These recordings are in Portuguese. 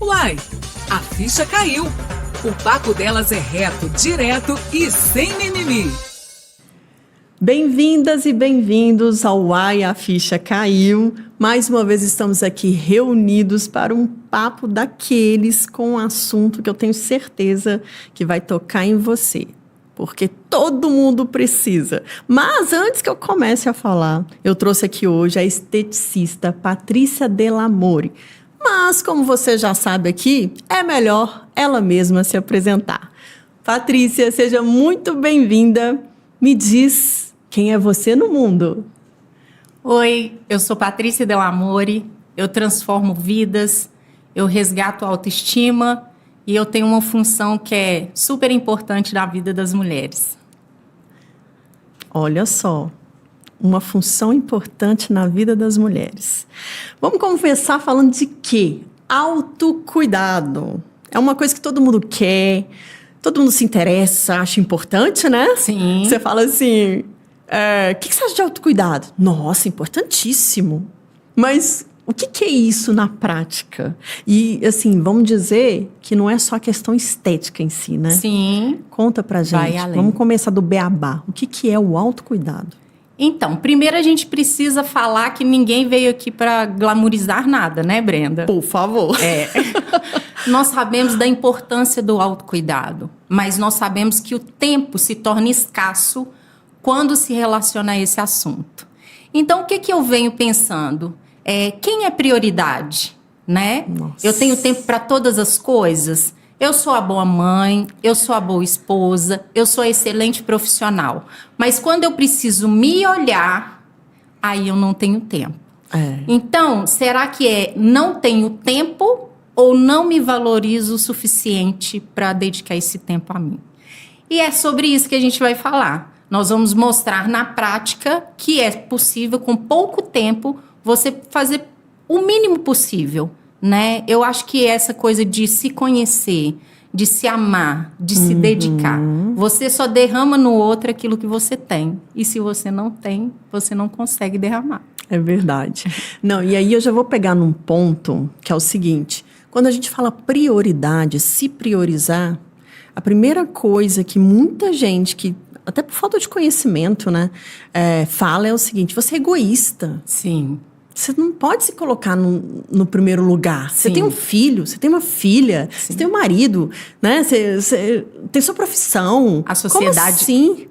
Uai, a ficha caiu. O papo delas é reto, direto e sem mimimi. Bem-vindas e bem-vindos ao Uai, a Ficha Caiu. Mais uma vez estamos aqui reunidos para um papo daqueles com um assunto que eu tenho certeza que vai tocar em você. Porque todo mundo precisa. Mas antes que eu comece a falar, eu trouxe aqui hoje a esteticista Patrícia Delamore. Mas, como você já sabe aqui, é melhor ela mesma se apresentar. Patrícia, seja muito bem-vinda. Me diz quem é você no mundo. Oi, eu sou Patrícia Delamore, eu transformo vidas, eu resgato a autoestima e eu tenho uma função que é super importante na vida das mulheres. Olha só, uma função importante na vida das mulheres. Vamos começar falando de quê? Autocuidado. É uma coisa que todo mundo quer, todo mundo se interessa, acha importante, né? Sim. Você fala assim, o que você acha de autocuidado? Nossa, importantíssimo. Mas o que é isso na prática? E, assim, vamos dizer que não é só a questão estética em si, né? Sim. Conta pra gente. Vai além. Vamos começar do beabá. O que é o autocuidado? Então, primeiro a gente precisa falar que ninguém veio aqui para glamorizar nada, né, Brenda? Por favor. Nós sabemos da importância do autocuidado, mas nós sabemos que o tempo se torna escasso quando se relaciona a esse assunto. Então, o que eu venho pensando? Quem é prioridade, né? Nossa. Eu tenho tempo para todas as coisas? Eu sou a boa mãe, eu sou a boa esposa, eu sou a excelente profissional. Mas quando eu preciso me olhar, aí eu não tenho tempo. Então, será que não tenho tempo ou não me valorizo o suficiente para dedicar esse tempo a mim? E é sobre isso que a gente vai falar. Nós vamos mostrar na prática que é possível, com pouco tempo, você fazer o mínimo possível, né? Eu acho que essa coisa de se conhecer, de se amar, de se dedicar. Você só derrama no outro aquilo que você tem. E se você não tem, você não consegue derramar. É verdade. Não, e aí eu já vou pegar num ponto que é o seguinte. Quando a gente fala prioridade, se priorizar, a primeira coisa que muita gente, que até por falta de conhecimento, né, fala é o seguinte: você é egoísta. Sim. Você não pode se colocar no primeiro lugar. Sim. Você tem um filho, você tem uma filha, Sim. você tem um marido, né? Você tem sua profissão. A sociedade Como assim?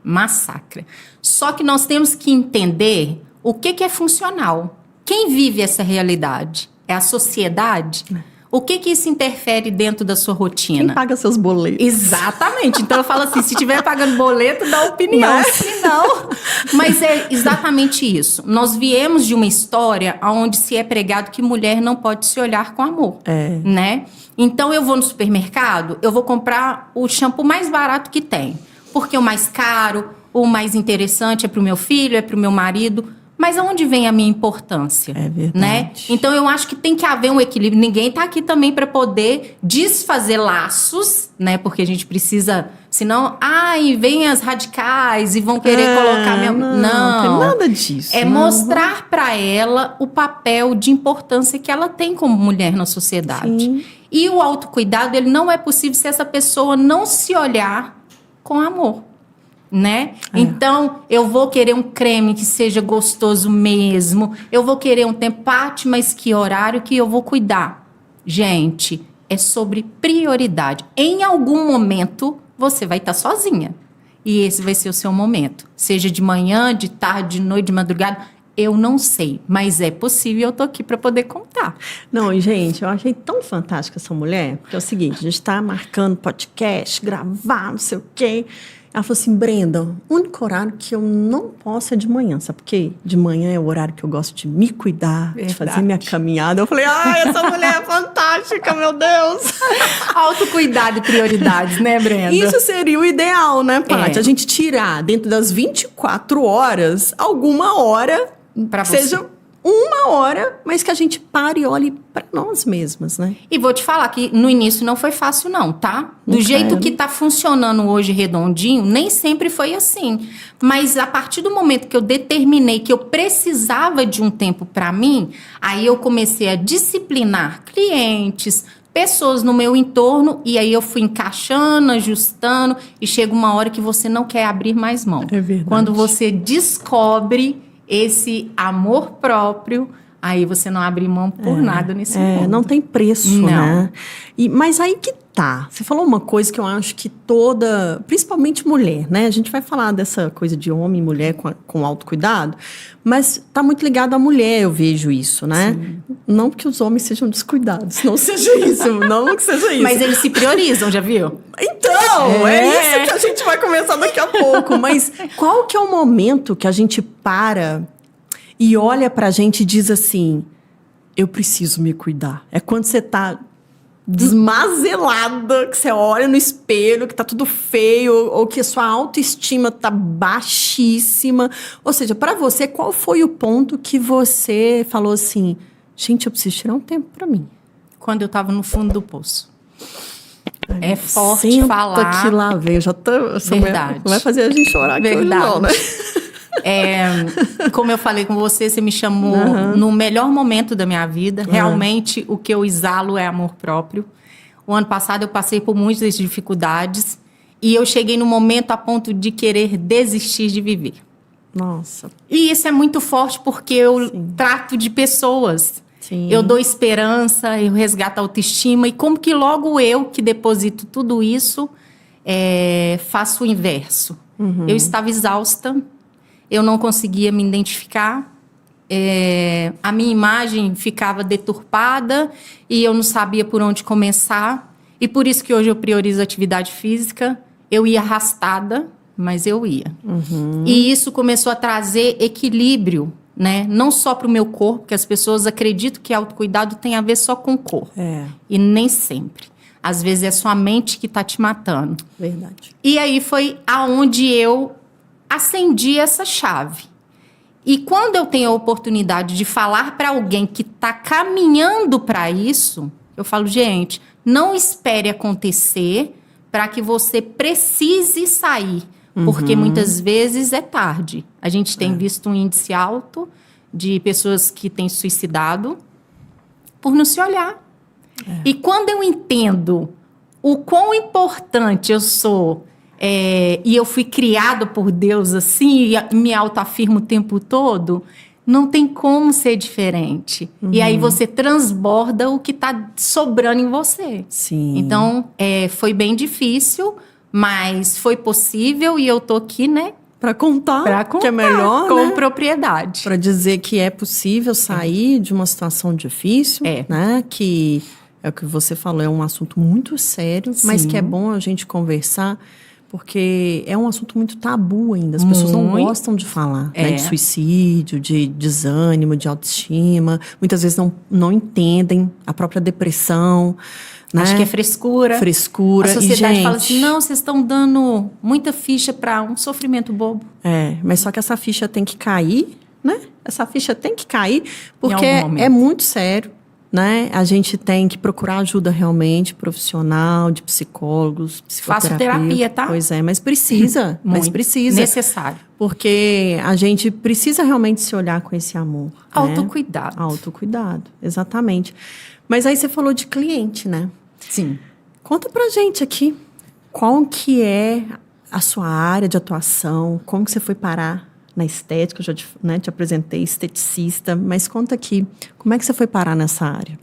massacra. Só que nós temos que entender o que é funcional. Quem vive essa realidade? É a sociedade? O que isso interfere dentro da sua rotina? Quem paga seus boletos? Exatamente. Então eu falo assim, se estiver pagando boleto, dá opinião. Né? Se não... Mas é exatamente isso. Nós viemos de uma história onde se é pregado que mulher não pode se olhar com amor. Né? Então eu vou no supermercado, eu vou comprar o shampoo mais barato que tem. Porque o mais caro, o mais interessante é para o meu filho, é para o meu marido. Mas aonde vem a minha importância? É verdade. Né? Então, eu acho que tem que haver um equilíbrio. Ninguém está aqui também para poder desfazer laços, né? Porque a gente precisa... Senão, vem as radicais e vão querer colocar minha... Não tem nada disso. É mostrar para ela o papel de importância que ela tem como mulher na sociedade. Sim. E o autocuidado, ele não é possível se essa pessoa não se olhar com amor. Né? Então, eu vou querer um creme que seja gostoso mesmo. Eu vou querer um tempo, mas que horário que eu vou cuidar? Gente, é sobre prioridade. Em algum momento, você vai estar sozinha. E esse vai ser o seu momento. Seja de manhã, de tarde, de noite, de madrugada. Eu não sei, mas é possível e eu tô aqui para poder contar. Não, e gente, eu achei tão fantástica essa mulher, porque é o seguinte, a gente tá marcando podcast, gravar, não sei o quê. Ela falou assim, Brenda, o único horário que eu não posso é de manhã, sabe por quê? De manhã é o horário que eu gosto de me cuidar, Verdade. de fazer minha caminhada. Eu falei, essa mulher é fantástica, meu Deus! Autocuidado e prioridades, né, Brenda? Isso seria o ideal, né, Paty? É. A gente tirar dentro das 24 horas, alguma hora, Pra seja uma hora, mas que a gente pare e olhe para nós mesmas, né? E vou te falar que no início não foi fácil não, tá? Do jeito que tá funcionando hoje redondinho, nem sempre foi assim. Mas a partir do momento que eu determinei que eu precisava de um tempo para mim, aí eu comecei a disciplinar clientes, pessoas no meu entorno, e aí eu fui encaixando, ajustando, e chega uma hora que você não quer abrir mais mão. É verdade. Quando você descobre esse amor próprio, aí você não abre mão por nada nesse mundo. Não tem preço, Não. né? Mas aí que tá. Você falou uma coisa que eu acho que principalmente mulher, né? A gente vai falar dessa coisa de homem e mulher com autocuidado, mas tá muito ligado à mulher, eu vejo isso, né? Sim. Não que os homens sejam descuidados, não seja isso, não que seja isso. Mas eles se priorizam, já viu? Então, é isso que a gente vai conversar daqui a pouco. Mas qual que é o momento que a gente para e olha pra gente e diz assim, eu preciso me cuidar? É quando você tá desmazelada, que você olha no espelho, que tá tudo feio, ou que a sua autoestima tá baixíssima. Ou seja, pra você, qual foi o ponto que você falou assim, gente, eu preciso tirar um tempo pra mim? Quando eu tava no fundo do poço. É forte Senta falar. que lá vem, já tá... Verdade. Não vai fazer a gente chorar aqui hoje não, né? Como eu falei com você me chamou no melhor momento da minha vida. Realmente, o que eu exalo é amor próprio. O ano passado, eu passei por muitas dificuldades. E eu cheguei no momento a ponto de querer desistir de viver. Nossa. E isso é muito forte porque eu trato de pessoas. Sim. Eu dou esperança, eu resgato a autoestima. E como que logo eu, que deposito tudo isso, faço o inverso. Eu estava exausta. Eu não conseguia me identificar, a minha imagem ficava deturpada e eu não sabia por onde começar. E por isso que hoje eu priorizo a atividade física. Eu ia arrastada, mas eu ia. E isso começou a trazer equilíbrio, né? Não só para o meu corpo, porque as pessoas acreditam que autocuidado tem a ver só com o corpo. E nem sempre. Às vezes é sua mente que está te matando. Verdade. E aí foi aonde eu acendi essa chave. E quando eu tenho a oportunidade de falar para alguém que está caminhando para isso, eu falo, gente, não espere acontecer para que você precise sair, porque muitas vezes é tarde. A gente tem visto um índice alto de pessoas que têm suicidado por não se olhar. E quando eu entendo o quão importante eu sou, e eu fui criado por Deus assim, e me autoafirmo o tempo todo, não tem como ser diferente. E aí você transborda o que está sobrando em você. Sim. Então, foi bem difícil, mas foi possível e eu tô aqui, né? Para contar, que é melhor, com né? propriedade. Para dizer que é possível sair de uma situação difícil, né? Que é o que você falou, é um assunto muito sério, mas que é bom a gente conversar, porque é um assunto muito tabu ainda. As pessoas não gostam de falar, né? De suicídio, de desânimo, de autoestima. Muitas vezes não entendem a própria depressão. Né? Acho que é frescura. Frescura. A sociedade fala gente, assim, não, vocês estão dando muita ficha para um sofrimento bobo. Mas só que essa ficha tem que cair, né? Essa ficha tem que cair, porque momento. É muito sério. Né? A gente tem que procurar ajuda realmente profissional, de psicólogos, psicoterapia. Faço terapia, tá? Pois é, mas precisa. Mas precisa. Necessário. Porque a gente precisa realmente se olhar com esse amor. Autocuidado. Né? Autocuidado, exatamente. Mas aí você falou de cliente, né? Sim. Conta pra gente aqui, qual que é a sua área de atuação, como que você foi parar na estética, eu já te apresentei, esteticista, mas conta aqui, como é que você foi parar nessa área?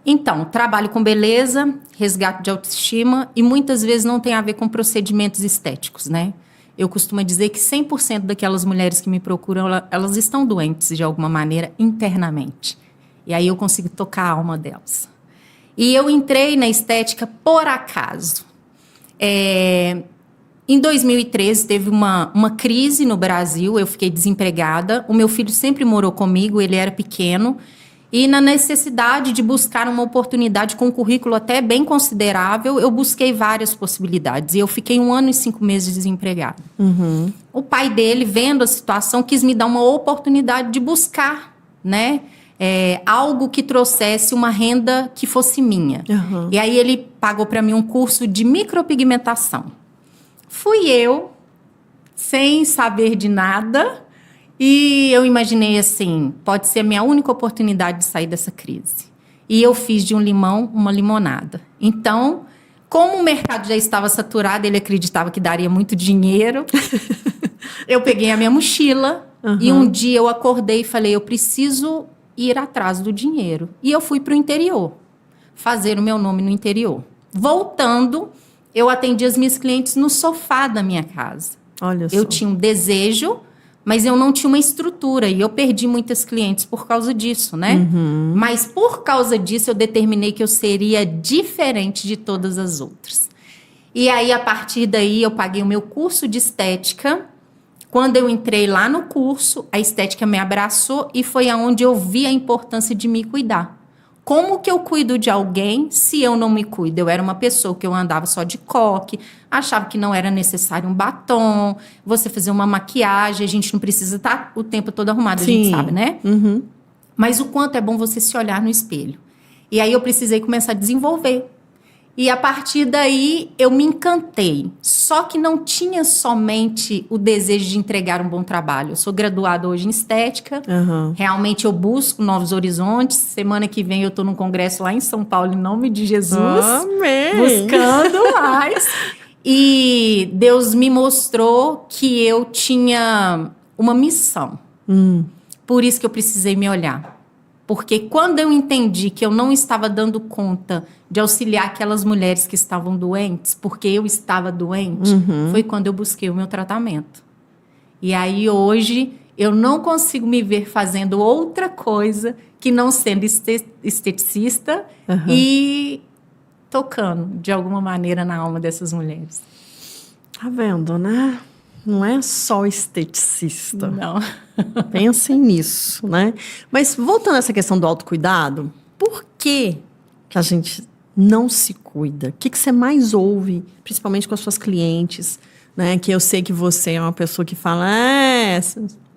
Então, trabalho com beleza, resgate de autoestima e muitas vezes não tem a ver com procedimentos estéticos, né? Eu costumo dizer que 100% daquelas mulheres que me procuram, elas estão doentes de alguma maneira internamente. E aí eu consigo tocar a alma delas. E eu entrei na estética por acaso. Em 2013, teve uma crise no Brasil, eu fiquei desempregada. O meu filho sempre morou comigo, ele era pequeno. E na necessidade de buscar uma oportunidade com um currículo até bem considerável, eu busquei várias possibilidades. E eu fiquei 1 ano e 5 meses desempregada. O pai dele, vendo a situação, quis me dar uma oportunidade de buscar né? Algo que trouxesse uma renda que fosse minha. Uhum. E aí ele pagou para mim um curso de micropigmentação. Fui eu, sem saber de nada, e eu imaginei assim, pode ser a minha única oportunidade de sair dessa crise. E eu fiz de um limão uma limonada. Então, como o mercado já estava saturado, ele acreditava que daria muito dinheiro, eu peguei a minha mochila, e um dia eu acordei e falei, eu preciso ir atrás do dinheiro. E eu fui para o interior, fazer o meu nome no interior. Voltando, eu atendi as minhas clientes no sofá da minha casa. Olha só. Eu tinha um desejo, mas eu não tinha uma estrutura. E eu perdi muitas clientes por causa disso, né? Mas por causa disso, eu determinei que eu seria diferente de todas as outras. E aí, a partir daí, eu paguei o meu curso de estética. Quando eu entrei lá no curso, a estética me abraçou e foi aonde eu vi a importância de me cuidar. Como que eu cuido de alguém se eu não me cuido? Eu era uma pessoa que eu andava só de coque, achava que não era necessário um batom, você fazer uma maquiagem, a gente não precisa estar o tempo todo arrumado, a gente sabe, né? Mas o quanto é bom você se olhar no espelho. E aí eu precisei começar a desenvolver. E a partir daí eu me encantei. Só que não tinha somente o desejo de entregar um bom trabalho. Eu sou graduada hoje em estética. Realmente eu busco novos horizontes. Semana que vem eu estou num congresso lá em São Paulo, em nome de Jesus. Amém! Buscando mais. E Deus me mostrou que eu tinha uma missão. Por isso que eu precisei me olhar. Porque quando eu entendi que eu não estava dando conta de auxiliar aquelas mulheres que estavam doentes, porque eu estava doente, foi quando eu busquei o meu tratamento. E aí hoje eu não consigo me ver fazendo outra coisa que não sendo esteticista e tocando de alguma maneira na alma dessas mulheres. Tá vendo, né? Não é só esteticista. Não. Pensem nisso, né? Mas voltando a essa questão do autocuidado, por que a gente não se cuida? O que você mais ouve, principalmente com as suas clientes, né? Que eu sei que você é uma pessoa que fala,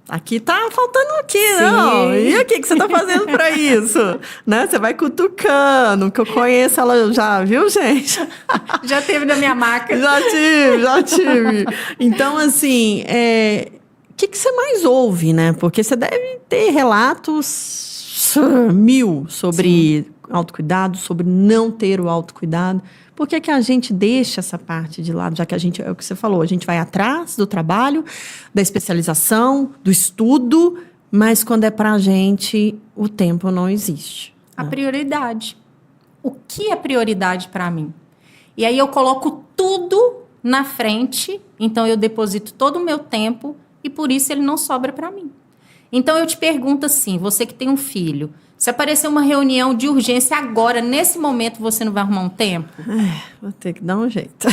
aqui tá faltando aqui, não. E o que você tá fazendo pra isso? Né? Você vai cutucando, que eu conheço ela já, viu, gente? Já teve na minha maca. Já tive. Então, assim, o que você mais ouve, né? Porque você deve ter relatos 1000 sobre autocuidado, sobre não ter o autocuidado. Por que a gente deixa essa parte de lado? Já que a gente, é o que você falou, a gente vai atrás do trabalho, da especialização, do estudo, mas quando é pra gente, o tempo não existe. A prioridade. O que é prioridade para mim? E aí eu coloco tudo na frente, então eu deposito todo o meu tempo e por isso ele não sobra para mim. Então eu te pergunto assim, você que tem um filho, se aparecer uma reunião de urgência agora, nesse momento, você não vai arrumar um tempo? Vou ter que dar um jeito.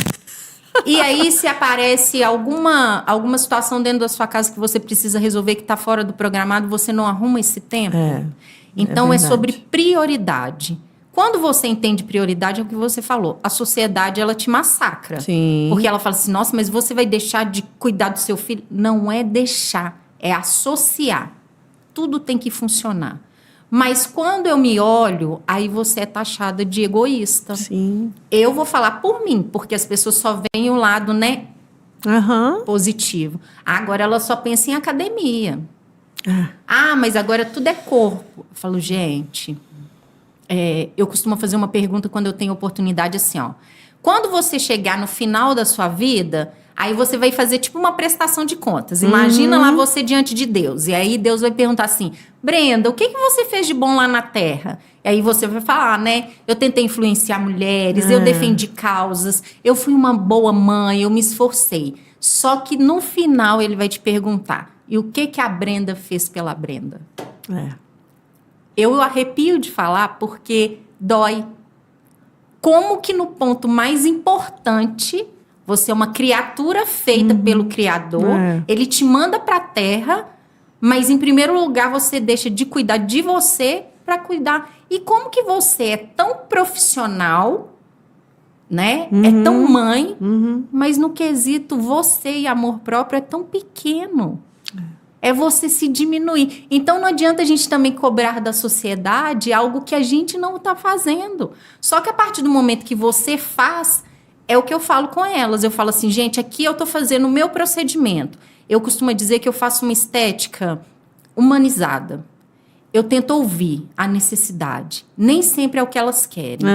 E aí, se aparece alguma situação dentro da sua casa que você precisa resolver, que está fora do programado, você não arruma esse tempo? Então, é sobre prioridade. Quando você entende prioridade, é o que você falou. A sociedade, ela te massacra. Sim. Porque ela fala assim, nossa, mas você vai deixar de cuidar do seu filho? Não é deixar, é associar. Tudo tem que funcionar. Mas quando eu me olho, aí você é taxada de egoísta. Sim. Eu vou falar por mim, porque as pessoas só veem o lado, né, positivo. Agora ela só pensa em academia. Mas agora tudo é corpo. Eu falo, gente, eu costumo fazer uma pergunta quando eu tenho oportunidade assim, ó. Quando você chegar no final da sua vida, aí você vai fazer tipo uma prestação de contas. Imagina lá você diante de Deus. E aí Deus vai perguntar assim, Brenda, o que você fez de bom lá na Terra? E aí você vai falar, né? Eu tentei influenciar mulheres, eu defendi causas, eu fui uma boa mãe, eu me esforcei. Só que no final ele vai te perguntar, e o que a Brenda fez pela Brenda? Eu arrepio de falar porque dói. Como que no ponto mais importante, você é uma criatura feita pelo Criador, ele te manda para a Terra, mas em primeiro lugar você deixa de cuidar de você para cuidar. E como que você é tão profissional, né? É tão mãe, mas no quesito você e amor próprio é tão pequeno. É você se diminuir. Então, não adianta a gente também cobrar da sociedade algo que a gente não está fazendo. Só que a partir do momento que você faz, é o que eu falo com elas. Eu falo assim, gente, aqui eu estou fazendo o meu procedimento. Eu costumo dizer que eu faço uma estética humanizada. Eu tento ouvir a necessidade. Nem sempre é o que elas querem,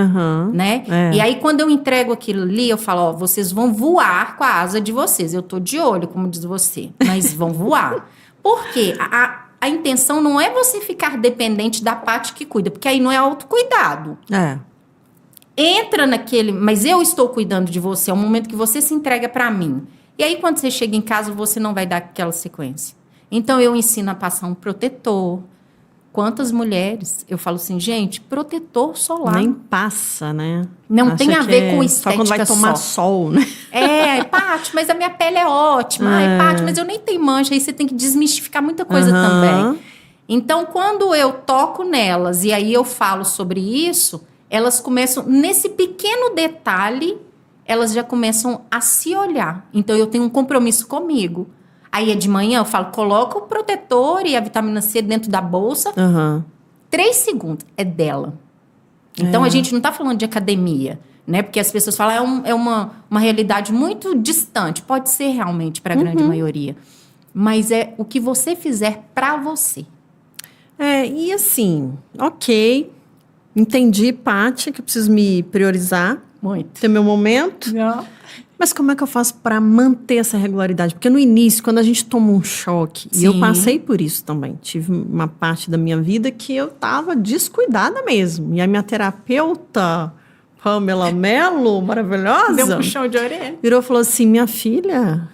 né? E aí, quando eu entrego aquilo ali, eu falo, ó, vocês vão voar com a asa de vocês. Eu tô de olho, como diz você, mas vão voar. Por quê? A intenção não é você ficar dependente da parte que cuida, porque aí não é autocuidado. Entra naquele, mas eu estou cuidando de você, é o momento que você se entrega para mim. E aí, quando você chega em casa, você não vai dar aquela sequência. Então, eu ensino a passar um protetor. Quantas mulheres, eu falo assim, gente, protetor solar. Nem passa, né? Não tem a ver com estética só quando vai tomar sol, né? Paty, mas a minha pele é ótima. Ai, Paty, mas eu nem tenho mancha. Aí você tem que desmistificar muita coisa também. Então, quando eu toco nelas e aí eu falo sobre isso, elas começam, nesse pequeno detalhe, elas já começam a se olhar. Então, eu tenho um compromisso comigo. Aí, de manhã, eu falo, coloca o protetor e a vitamina C dentro da bolsa. 3 segundos. É dela. Então, a gente não está falando de academia, né? Porque as pessoas falam, é uma realidade muito distante. Pode ser realmente para a grande maioria. Mas é o que você fizer para você. E assim, ok. Entendi, Paty, que eu preciso me priorizar. Muito. Ter meu momento. Mas como é que eu faço para manter essa regularidade? Porque no início, quando a gente toma um choque, e eu passei por isso também, tive uma parte da minha vida que eu estava descuidada mesmo. E a minha terapeuta, Pamela Mello, maravilhosa, deu um puxão de orelha. Virou e falou assim, minha filha,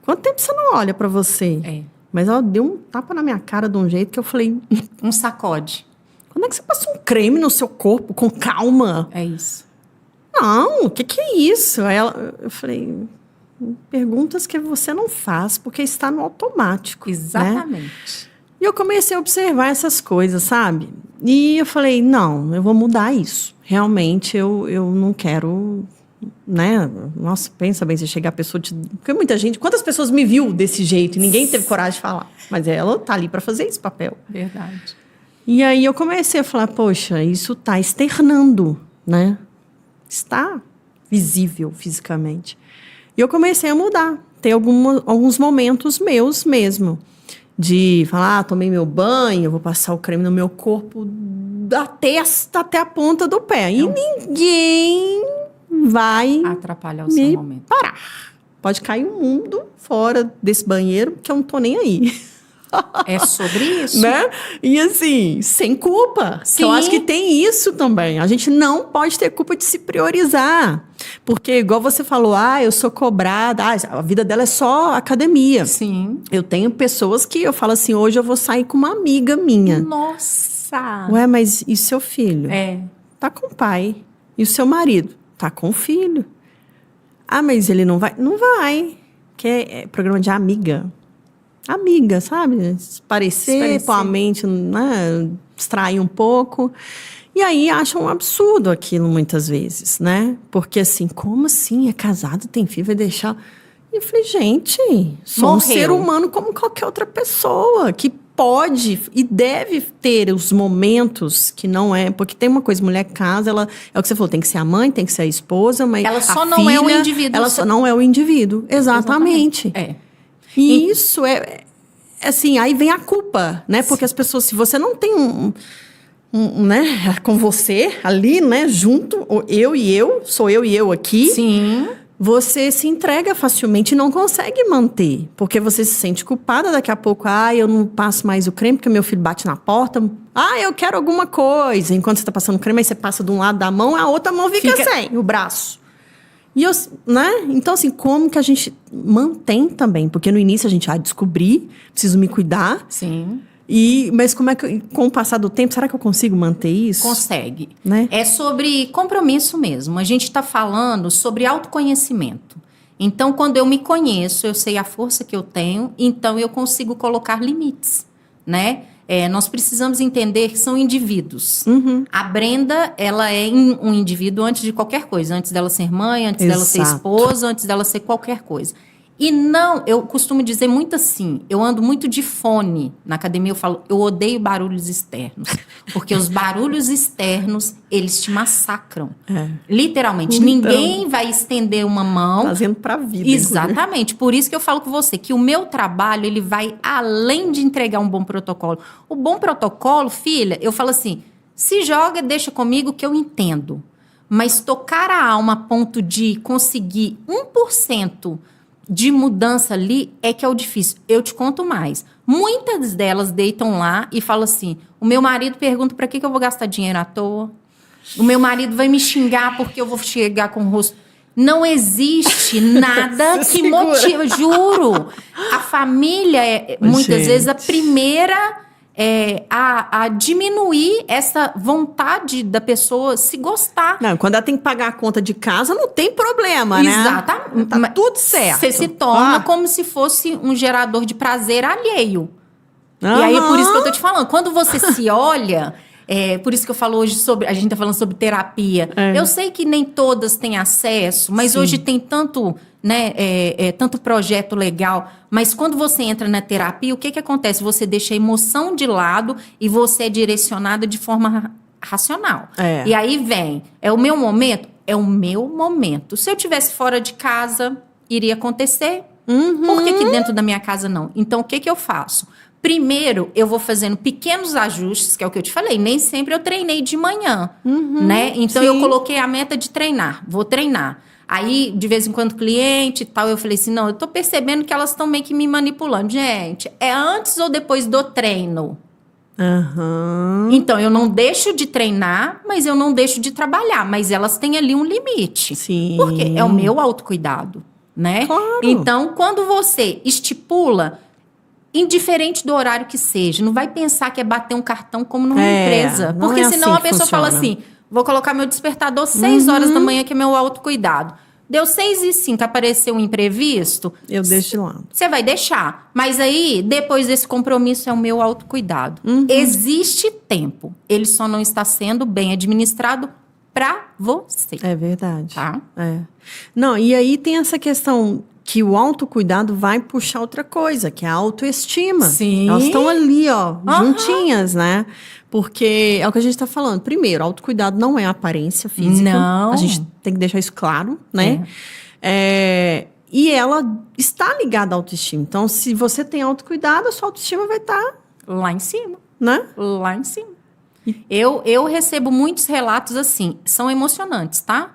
quanto tempo você não olha para você? Mas ela deu um tapa na minha cara de um jeito que eu falei... Um sacode. Quando é que você passa um creme no seu corpo com calma? É isso. Não, o que é isso? Aí eu falei, perguntas que você não faz, porque está no automático. Exatamente. Né? E eu comecei a observar essas coisas, sabe? E eu falei, não, eu vou mudar isso. Realmente, eu não quero, né? Nossa, pensa bem, se chegar a pessoa... Porque muita gente... Quantas pessoas me viu desse jeito e ninguém teve coragem de falar? Mas ela tá ali para fazer esse papel. Verdade. E aí eu comecei a falar, poxa, isso tá externando, né? Está visível fisicamente. E eu comecei a mudar. Tem alguns momentos meus mesmo. De falar, tomei meu banho, vou passar o creme no meu corpo da testa até a ponta do pé. E ninguém vai atrapalhar o seu momento. Parar. Pode cair um mundo fora desse banheiro, que eu não tô nem aí. É sobre isso. Né? E assim, sem culpa. Sim. Eu acho que tem isso também. A gente não pode ter culpa de se priorizar. Porque, igual você falou, eu sou cobrada, a vida dela é só academia. Sim. Eu tenho pessoas que eu falo assim, hoje eu vou sair com uma amiga minha. Nossa! Ué, mas e seu filho? Tá com o pai. E o seu marido? Tá com o filho. Mas ele não vai? Não vai. Que é programa de amiga. Amiga, sabe? Parecer, pôr a mente, né? Distrair um pouco. E aí acham um absurdo aquilo muitas vezes, né? Porque assim, como assim? É casado, tem filho, vai deixar... E eu falei, gente, sou um ser humano como qualquer outra pessoa, que pode e deve ter os momentos que não é... Porque tem uma coisa, mulher casa, ela... É o que você falou, tem que ser a mãe, tem que ser a esposa, mas ela só não é o indivíduo. Ela só não é o indivíduo, exatamente. E isso assim, aí vem a culpa, né? Porque as pessoas, se você não tem né, com você ali, né, junto, sou eu e eu aqui. Sim. Você se entrega facilmente e não consegue manter. Porque você se sente culpada daqui a pouco. Eu não passo mais o creme porque meu filho bate na porta. Eu quero alguma coisa. Enquanto você está passando o creme, aí você passa de um lado da mão, a outra mão fica sem o braço. E né? Então, assim, como que a gente mantém também? Porque no início a gente, descobri, preciso me cuidar. Sim. Mas como é que, com o passar do tempo, será que eu consigo manter isso? Consegue. Né? É sobre compromisso mesmo. A gente está falando sobre autoconhecimento. Então, quando eu me conheço, eu sei a força que eu tenho, então eu consigo colocar limites, né? Nós precisamos entender que são indivíduos. A Brenda, ela é um indivíduo antes de qualquer coisa. Antes dela ser mãe, antes dela ser esposa, antes dela ser qualquer coisa. E não, eu costumo dizer muito assim, eu ando muito de fone. Na academia eu falo, eu odeio barulhos externos. Porque os barulhos externos, eles te massacram. Literalmente. Então, ninguém vai estender uma mão. Trazendo pra vida. Exatamente. Por isso que eu falo com você, que o meu trabalho, ele vai além de entregar um bom protocolo. O bom protocolo, filha, eu falo assim, se joga, deixa comigo que eu entendo. Mas tocar a alma a ponto de conseguir 1% de mudança ali é que é o difícil. Eu te conto mais. Muitas delas deitam lá e falam assim, o meu marido pergunta para que eu vou gastar dinheiro à toa? O meu marido vai me xingar porque eu vou chegar com o rosto... Não existe nada que motiva, juro. A família é, muitas vezes, a primeira a diminuir essa vontade da pessoa se gostar. Não, quando ela tem que pagar a conta de casa, não tem problema, né? Exatamente. Tá tudo certo. Você se torna como se fosse um gerador de prazer alheio. E aí é por isso que eu tô te falando. Quando você se olha... por isso que eu falo hoje sobre... A gente tá falando sobre terapia. Eu sei que nem todas têm acesso, mas hoje tem tanto, né, tanto projeto legal. Mas quando você entra na terapia, o que acontece? Você deixa a emoção de lado e você é direcionada de forma racional. E aí vem... É o meu momento? É o meu momento. Se eu estivesse fora de casa, iria acontecer. Por que dentro da minha casa não? Então, o que eu faço? Primeiro, eu vou fazendo pequenos ajustes, que é o que eu te falei. Nem sempre eu treinei de manhã, né? Então, eu coloquei a meta de treinar. Vou treinar. Aí, de vez em quando, cliente e tal, eu falei assim, não, eu tô percebendo que elas estão meio que me manipulando. Gente, é antes ou depois do treino? Então, eu não deixo de treinar, mas eu não deixo de trabalhar. Mas elas têm ali um limite. Porque é o meu autocuidado, né? Claro. Então, quando você estipula... Indiferente do horário que seja. Não vai pensar que é bater um cartão como numa empresa. Porque senão a pessoa fala assim, vou colocar meu despertador 6 horas da manhã, que é meu autocuidado. Deu 6h05, apareceu um imprevisto. Eu deixo de lado. Você vai deixar. Mas aí, depois desse compromisso, é o meu autocuidado. Existe tempo. Ele só não está sendo bem administrado para você. É verdade. Tá? Não, e aí tem essa questão... que o autocuidado vai puxar outra coisa, que é a autoestima. Sim. Elas estão ali, ó, juntinhas, né? Porque é o que a gente está falando. Primeiro, autocuidado não é aparência física. Não. A gente tem que deixar isso claro, né? E ela está ligada à autoestima. Então, se você tem autocuidado, a sua autoestima vai estar... lá em cima. Né? Lá em cima. Eu recebo muitos relatos assim, são emocionantes, tá?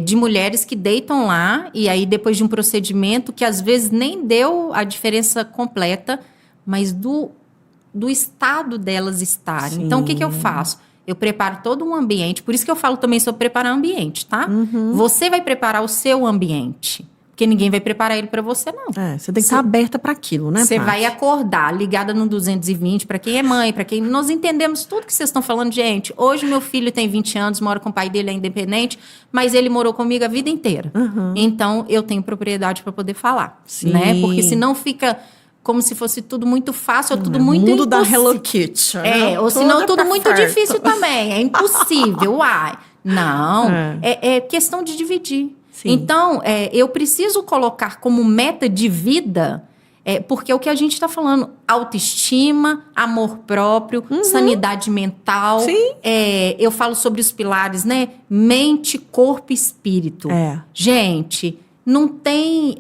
De mulheres que deitam lá e aí depois de um procedimento que às vezes nem deu a diferença completa, mas do estado delas estarem. Então, o que eu faço? Eu preparo todo um ambiente, por isso que eu falo também sobre preparar ambiente, tá? Você vai preparar o seu ambiente, porque ninguém vai preparar ele para você, não. Você tem que estar aberta para aquilo, né, Você Paty? vai acordar, ligada no 220, para quem é mãe, para quem... Nós entendemos tudo que vocês estão falando, gente. Hoje, meu filho tem 20 anos, mora com o pai dele, é independente, mas ele morou comigo a vida inteira. Então, eu tenho propriedade para poder falar, né? Porque senão fica como se fosse tudo muito fácil, ou tudo muito mundo da impossível. Hello Kitty. Né? Ou senão tudo pra muito farta. difícil também. É impossível, uai. Não, é questão de dividir. Então, eu preciso colocar como meta de vida, porque é o que a gente está falando, autoestima, amor próprio, sanidade mental. Eu falo sobre os pilares, né? Mente, corpo e espírito. Gente, não tem...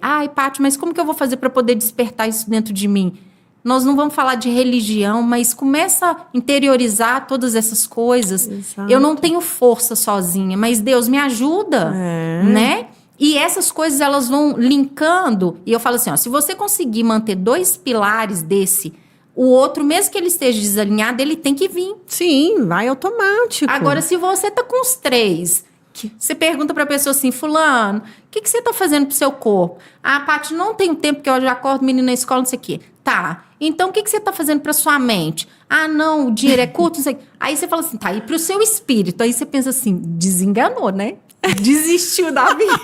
ai, Paty, mas como que eu vou fazer para poder despertar isso dentro de mim? Nós não vamos falar de religião, mas começa a interiorizar todas essas coisas. Exato. Eu não tenho força sozinha, mas Deus me ajuda, né? E essas coisas, elas vão linkando. E eu falo assim, ó, se você conseguir manter 2 pilares desse, o outro, mesmo que ele esteja desalinhado, ele tem que vir. Sim, vai automático. Agora, se você tá com os 3... Você pergunta pra pessoa assim, fulano, o que você tá fazendo pro seu corpo? Ah, Paty, não tenho tempo, porque eu já acordo menino na escola, não sei o quê. Tá, então o que você tá fazendo pra sua mente? Ah, não, o dinheiro é curto, não sei o quê. Aí você fala assim, tá, e pro seu espírito? Aí você pensa assim, desenganou, né? Desistiu da vida.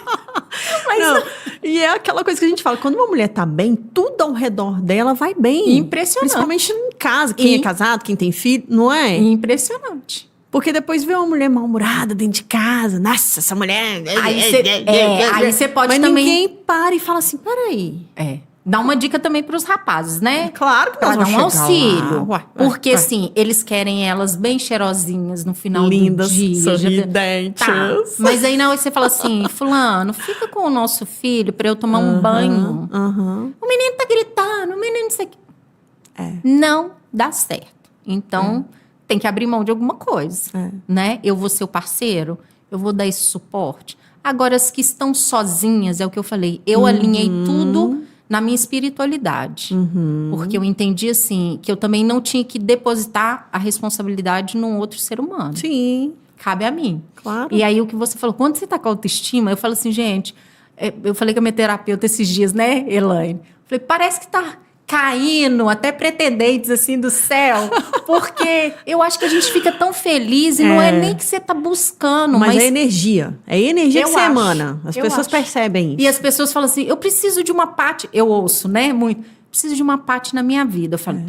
Mas não, e é aquela coisa que a gente fala, quando uma mulher tá bem, tudo ao redor dela vai bem. Impressionante. Principalmente em casa, quem é casado, quem tem filho, não é? Impressionante. Porque depois vê uma mulher mal-humorada dentro de casa. Nossa, essa mulher... Aí você pode Mas também... ninguém para e fala assim, peraí. Dá uma dica também pros rapazes, né? Claro que Pra nós dar vamos um chegar auxílio. lá. Porque, assim, eles querem elas bem cheirosinhas no final Lindas, do dia. sorridentes. Tá. Mas aí na hora você fala assim, fulano, fica com o nosso filho pra eu tomar um banho. O menino tá gritando, o menino não sei o que. Não dá certo. Então, tem que abrir mão de alguma coisa, né? Eu vou ser o parceiro, eu vou dar esse suporte. Agora, as que estão sozinhas, é o que eu falei, eu alinhei tudo na minha espiritualidade. Porque eu entendi, assim, que eu também não tinha que depositar a responsabilidade num outro ser humano. Sim, Cabe a mim. claro. E aí, o que você falou, quando você tá com autoestima, eu falo assim, gente, eu falei com a minha terapeuta esses dias, né, Elaine? Falei, parece que tá caindo até pretendentes, assim, do céu. Porque eu acho que a gente fica tão feliz e não é nem que você tá buscando, Mas é energia. É energia Eu que você acho, emana. As eu pessoas acho. percebem isso. E as pessoas falam assim, eu preciso de uma parte, eu ouço, né, muito, preciso de uma parte na minha vida. Eu falo,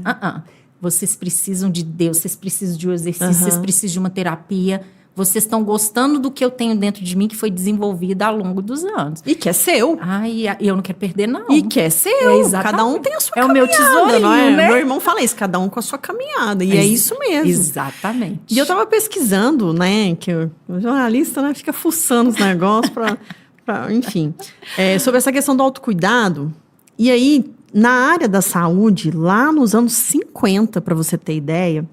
vocês precisam de Deus, vocês precisam de um exercício, vocês precisam de uma terapia, vocês estão gostando do que eu tenho dentro de mim, que foi desenvolvido ao longo dos anos. E que é seu. Ai, eu não quero perder, não. E que é seu. Exatamente. Cada um tem a sua É o caminhada, meu tesourinho, não é? né? Meu irmão fala isso, cada um com a sua caminhada. E é isso mesmo. Exatamente. E eu tava pesquisando, né, que o jornalista, né, fica fuçando os negócios enfim, sobre essa questão do autocuidado. E aí, na área da saúde, lá nos anos 50, para você ter ideia,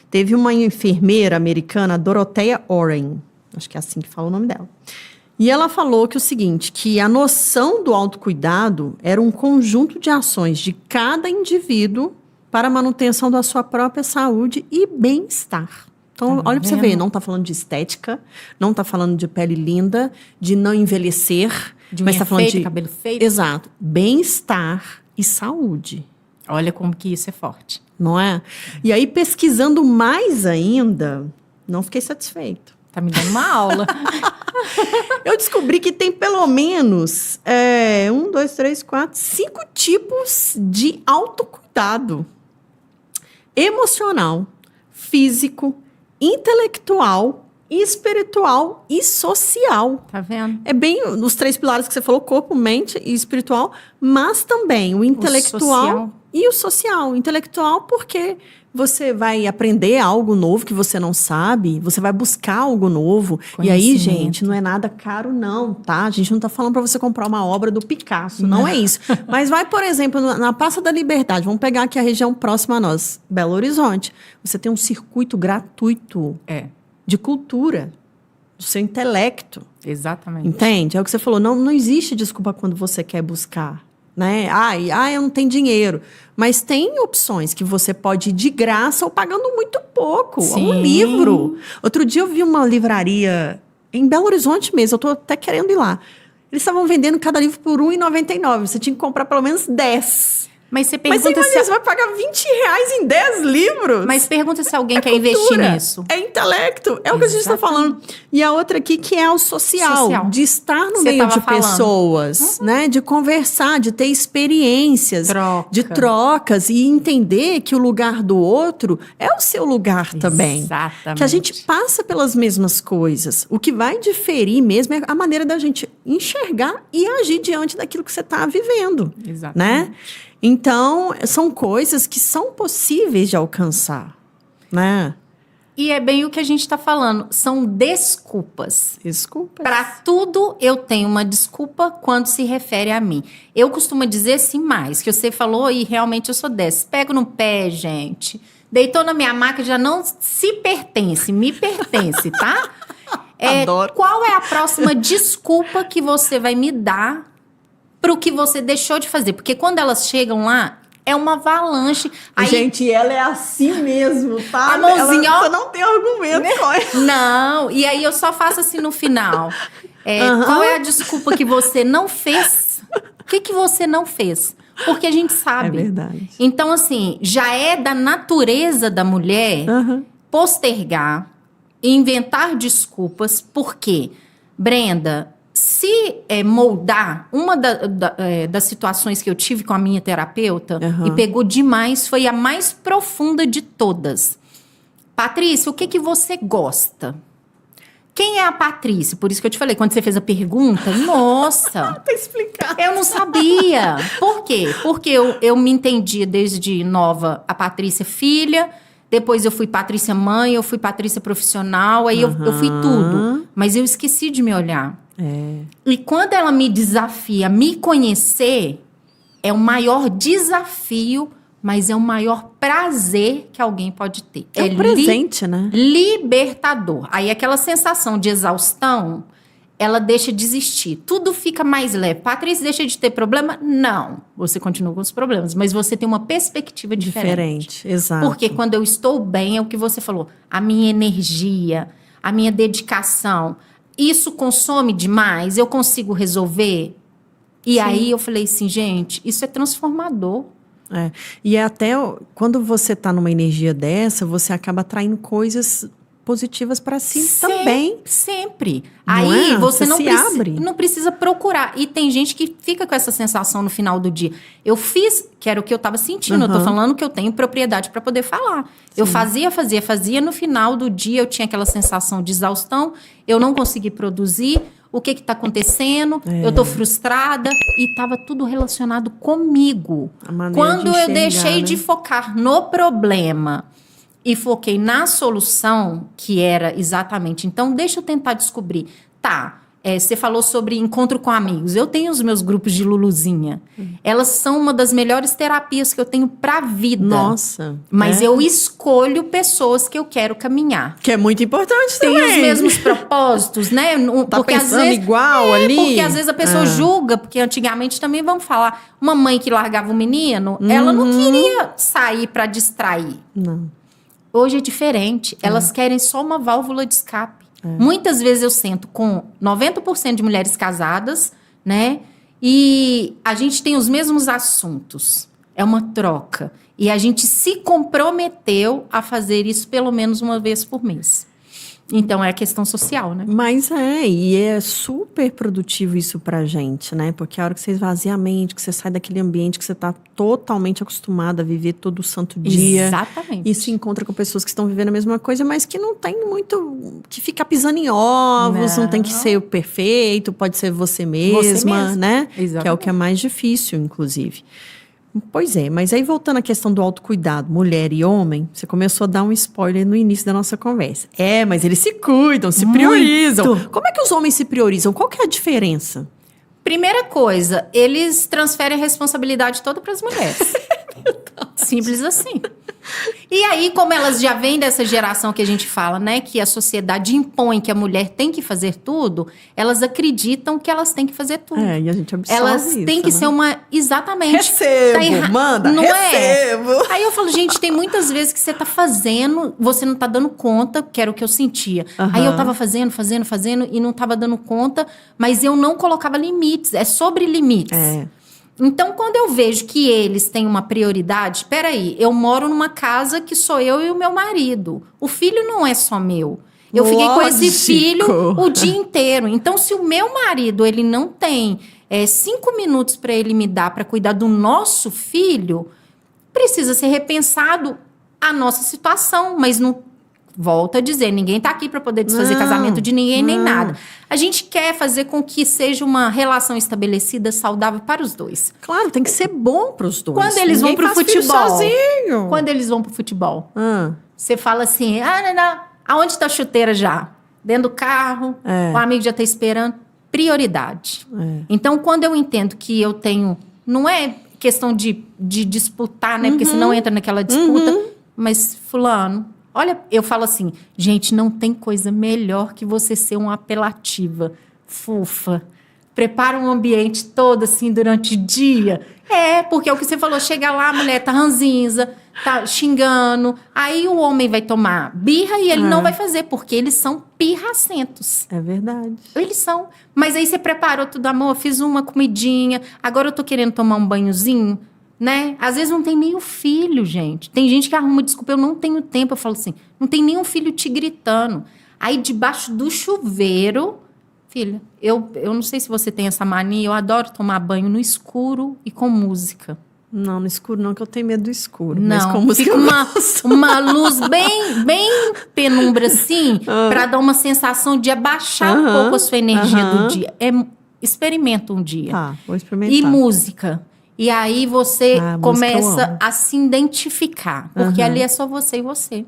teve uma enfermeira americana, Dorothea Oren, acho que é assim que fala o nome dela. E ela falou que o seguinte, que a noção do autocuidado era um conjunto de ações de cada indivíduo para a manutenção da sua própria saúde e bem-estar. Então, olha para você ver, não está falando de estética, não está falando de pele linda, de não envelhecer, De mas unha está falando feita, de cabelo feito. Exato, bem-estar e saúde. Olha como que isso é forte. Não é? E aí, pesquisando mais ainda, não fiquei satisfeito. Tá me dando uma aula. Eu descobri que tem pelo menos 5 tipos de autocuidado. Emocional, físico, intelectual, espiritual e social. Tá vendo? É bem os 3 pilares que você falou, corpo, mente e espiritual, mas também o intelectual social. e o social. O intelectual porque você vai aprender algo novo que você não sabe, você vai buscar algo novo. E aí, Conhecimento. gente, não é nada caro não, tá? A gente não tá falando para você comprar uma obra do Picasso, não é isso. Mas vai, por exemplo, na Praça da Liberdade, vamos pegar aqui a região próxima a nós, Belo Horizonte. Você tem um circuito gratuito de cultura, do seu intelecto. Exatamente. Entende? É o que você falou. Não existe desculpa quando você quer buscar. Né? Eu não tenho dinheiro. Mas tem opções que você pode ir de graça ou pagando muito pouco. Sim. Um livro. Outro dia eu vi uma livraria em Belo Horizonte mesmo. Eu estou até querendo ir lá. Eles estavam vendendo cada livro por R$1,99. Você tinha que comprar pelo menos 10. Mas você Mas pergunta você imagina, você vai pagar R$20 em 10 livros? Mas pergunta se alguém quer cultura, investir nisso. É intelecto. É o que a gente está falando. E a outra aqui que é o social. De estar no Você meio de tava falando. pessoas, né? De conversar, de ter experiências. Troca. De trocas. E entender que o lugar do outro é o seu lugar também. Exatamente. Que a gente passa pelas mesmas coisas. O que vai diferir mesmo é a maneira da gente enxergar e agir diante daquilo que você está vivendo. Exatamente. Né? Então, são coisas que são possíveis de alcançar, né? E é bem o que a gente está falando. São desculpas. Desculpa. Para tudo eu tenho uma desculpa quando se refere a mim. Eu costumo dizer assim mais, que você falou e realmente eu sou dessa. Pego no pé, gente. Deitou na minha maca, já não se pertence, me pertence, tá? Adoro. Qual é a próxima desculpa que você vai me dar pro que você deixou de fazer? Porque quando elas chegam lá, é uma avalanche. Aí, gente, ela é assim mesmo, tá? A mãozinha, ela ó. só não tem argumento com ela. Não, e aí eu só faço assim no final. Qual é a desculpa que você não fez? O que você não fez? Porque a gente sabe. É verdade. Então, assim, já é da natureza da mulher postergar, inventar desculpas, porque, Brenda, se moldar, uma das situações que eu tive com a minha terapeuta e pegou demais, foi a mais profunda de todas. Patrícia, o que você gosta? Quem é a Patrícia? Por isso que eu te falei, quando você fez a pergunta, nossa, Tá explicado. eu não sabia. Por quê? Porque eu me entendia desde nova a Patrícia filha, depois eu fui Patrícia mãe, eu fui Patrícia profissional, aí eu fui tudo. Mas eu esqueci de me olhar. E quando ela me desafia a me conhecer, é o maior desafio, mas é o maior prazer que alguém pode ter. É um presente, né? Libertador. Aí aquela sensação de exaustão, ela deixa de existir. Tudo fica mais leve. Patrícia, deixa de ter problema? Não. Você continua com os problemas, mas você tem uma perspectiva diferente. Exato. Porque quando eu estou bem, é o que você falou, a minha energia, a minha dedicação, isso consome demais? Eu consigo resolver? E aí eu falei assim, gente, isso é transformador. E até quando você está numa energia dessa, você acaba atraindo coisas positivas para si também. Sempre. Não aí é? você abre. não precisa procurar. E tem gente que fica com essa sensação no final do dia. Eu fiz, que era o que eu estava sentindo. Eu tô falando que eu tenho propriedade para poder falar. Sim. Eu fazia. No final do dia eu tinha aquela sensação de exaustão. Eu não consegui produzir. O que está acontecendo? Eu estou frustrada e estava tudo relacionado comigo. Quando eu deixei de focar no problema e foquei na solução, que era exatamente... Então, deixa eu tentar descobrir. Tá, você falou sobre encontro com amigos. Eu tenho os meus grupos de Luluzinha. Elas são uma das melhores terapias que eu tenho pra vida. Nossa. Mas eu escolho pessoas que eu quero caminhar. Que é muito importante tem também. Tem os mesmos propósitos, né? Tá porque pensando às vezes, igual ali? Porque às vezes a pessoa julga, porque antigamente também, vamos falar, uma mãe que largava o menino, ela não queria sair pra distrair. Não. Hoje é diferente. Elas querem só uma válvula de escape. Muitas vezes eu sento com 90% de mulheres casadas, né? E a gente tem os mesmos assuntos. É uma troca. E a gente se comprometeu a fazer isso pelo menos uma vez por mês. Então, é a questão social, né? Mas e é super produtivo isso pra gente, né? Porque a hora que você esvazia a mente, que você sai daquele ambiente que você tá totalmente acostumada a viver todo santo dia. Exatamente. E se encontra com pessoas que estão vivendo a mesma coisa, mas que não tem muito... Que fica pisando em ovos, não tem que ser o perfeito, pode ser você mesma, né? Exatamente. Que é o que é mais difícil, inclusive. Pois é, mas aí voltando à questão do autocuidado, mulher e homem, você começou a dar um spoiler no início da nossa conversa. Mas eles se cuidam, se priorizam. Como é que os homens se priorizam? Qual que é a diferença? Primeira coisa, eles transferem a responsabilidade toda para as mulheres. Simples assim. E aí, como elas já vêm dessa geração que a gente fala, né, que a sociedade impõe que a mulher tem que fazer tudo, elas acreditam que elas têm que fazer tudo. E a gente absorve elas isso, têm que ser uma... Exatamente. Recebo, manda, não recebo. Aí eu falo, gente, tem muitas vezes que você tá fazendo, você não tá dando conta, que era o que eu sentia. Aí eu tava fazendo e não tava dando conta, mas eu não colocava limites. É sobre limites. Então, quando eu vejo que eles têm uma prioridade... Peraí, eu moro numa casa que sou eu e o meu marido. O filho não é só meu. Eu fiquei com esse filho o dia inteiro. Então, se o meu marido ele não tem 5 minutos para ele me dar para cuidar do nosso filho, precisa ser repensado a nossa situação. Mas não... Volto a dizer, ninguém tá aqui para poder desfazer casamento de ninguém, nem nada. A gente quer fazer com que seja uma relação estabelecida, saudável para os dois. Claro, tem que ser bom para os dois. Quando eles vão pro futebol. Sozinho. Quando eles vão pro futebol. Você fala assim, não, aonde tá a chuteira já? Dentro do carro, o amigo já tá esperando. Prioridade. Então, quando eu entendo que eu tenho... Não é questão de disputar, né? Porque senão entra naquela disputa. Mas, fulano... Olha, eu falo assim, gente, não tem coisa melhor que você ser uma apelativa, fofa. Prepara um ambiente todo assim durante o dia. Porque é o que você falou, chega lá, a mulher tá ranzinza, tá xingando. Aí o homem vai tomar birra e ele não vai fazer, porque eles são pirracentos. É verdade. Eles são. Mas aí você preparou tudo, amor, fiz uma comidinha, agora eu tô querendo tomar um banhozinho. Né? Às vezes não tem nem o filho, gente. Tem gente que arruma desculpa, eu não tenho tempo. Eu falo assim, não tem nem um filho te gritando. Aí debaixo do chuveiro, filha, eu não sei se você tem essa mania, eu adoro tomar banho no escuro e com música. Não, no escuro não, que eu tenho medo do escuro. Não, mas com música fica uma luz bem penumbra assim, para dar uma sensação de abaixar um pouco a sua energia do dia. Experimenta um dia. Tá, vou experimentar. E música. E aí você começa música eu amo. a se identificar. Porque ali é só você e você.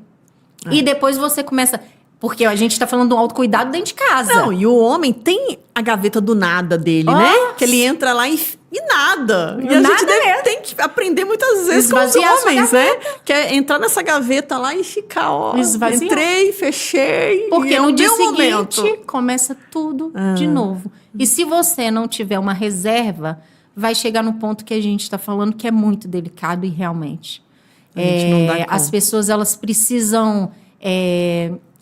E depois você começa... Porque a gente tá falando do autocuidado dentro de casa. Não, e o homem tem a gaveta do nada dele, né? Que ele entra lá e nada. E a gente tem que aprender muitas vezes com os Esvaziar a sua homens, né? Que é entrar nessa gaveta lá e ficar, ó. Esvaziar. Entrei, fechei. Porque e no é o dia meu seguinte momento. começa tudo de novo. E se você não tiver uma reserva, vai chegar no ponto que a gente está falando que é muito delicado e realmente. A gente não dá As conta. pessoas elas precisam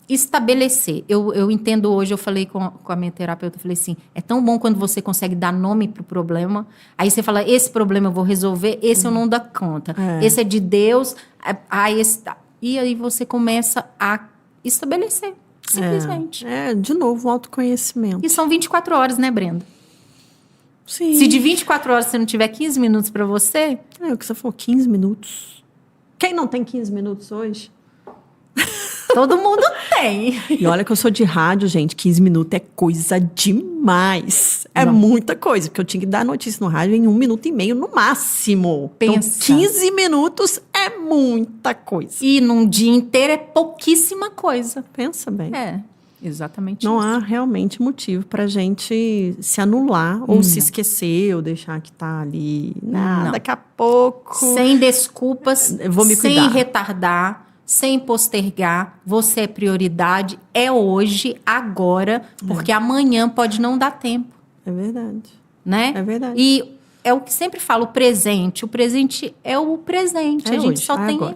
estabelecer. Eu entendo hoje, eu falei com a minha terapeuta, eu falei assim, é tão bom quando você consegue dar nome para o problema, aí você fala, esse problema eu vou resolver, esse eu não dou conta, esse é de Deus, e aí você começa a estabelecer, simplesmente. De novo, o autoconhecimento. E são 24 horas, né, Brenda? Sim. Se de 24 horas você não tiver 15 minutos para você... É o que você falou, 15 minutos. Quem não tem 15 minutos hoje? Todo mundo tem. E olha que eu sou de rádio, gente. 15 minutos é coisa demais. É muita coisa. Porque eu tinha que dar notícia no rádio em 1 minuto e meio no máximo. Pensa. Então, 15 minutos é muita coisa. E num dia inteiro é pouquíssima coisa. Pensa bem. É, exatamente Não isso. há realmente motivo pra gente se anular ou se esquecer ou deixar que tá ali. Não. Daqui a pouco. Sem desculpas, Eu vou me sem cuidar. retardar, sem postergar. Você é prioridade, é hoje, agora, porque amanhã pode não dar tempo, É verdade. né? É verdade. E é o que sempre falo, o presente. O presente é o presente. É a gente hoje, só é tem... agora.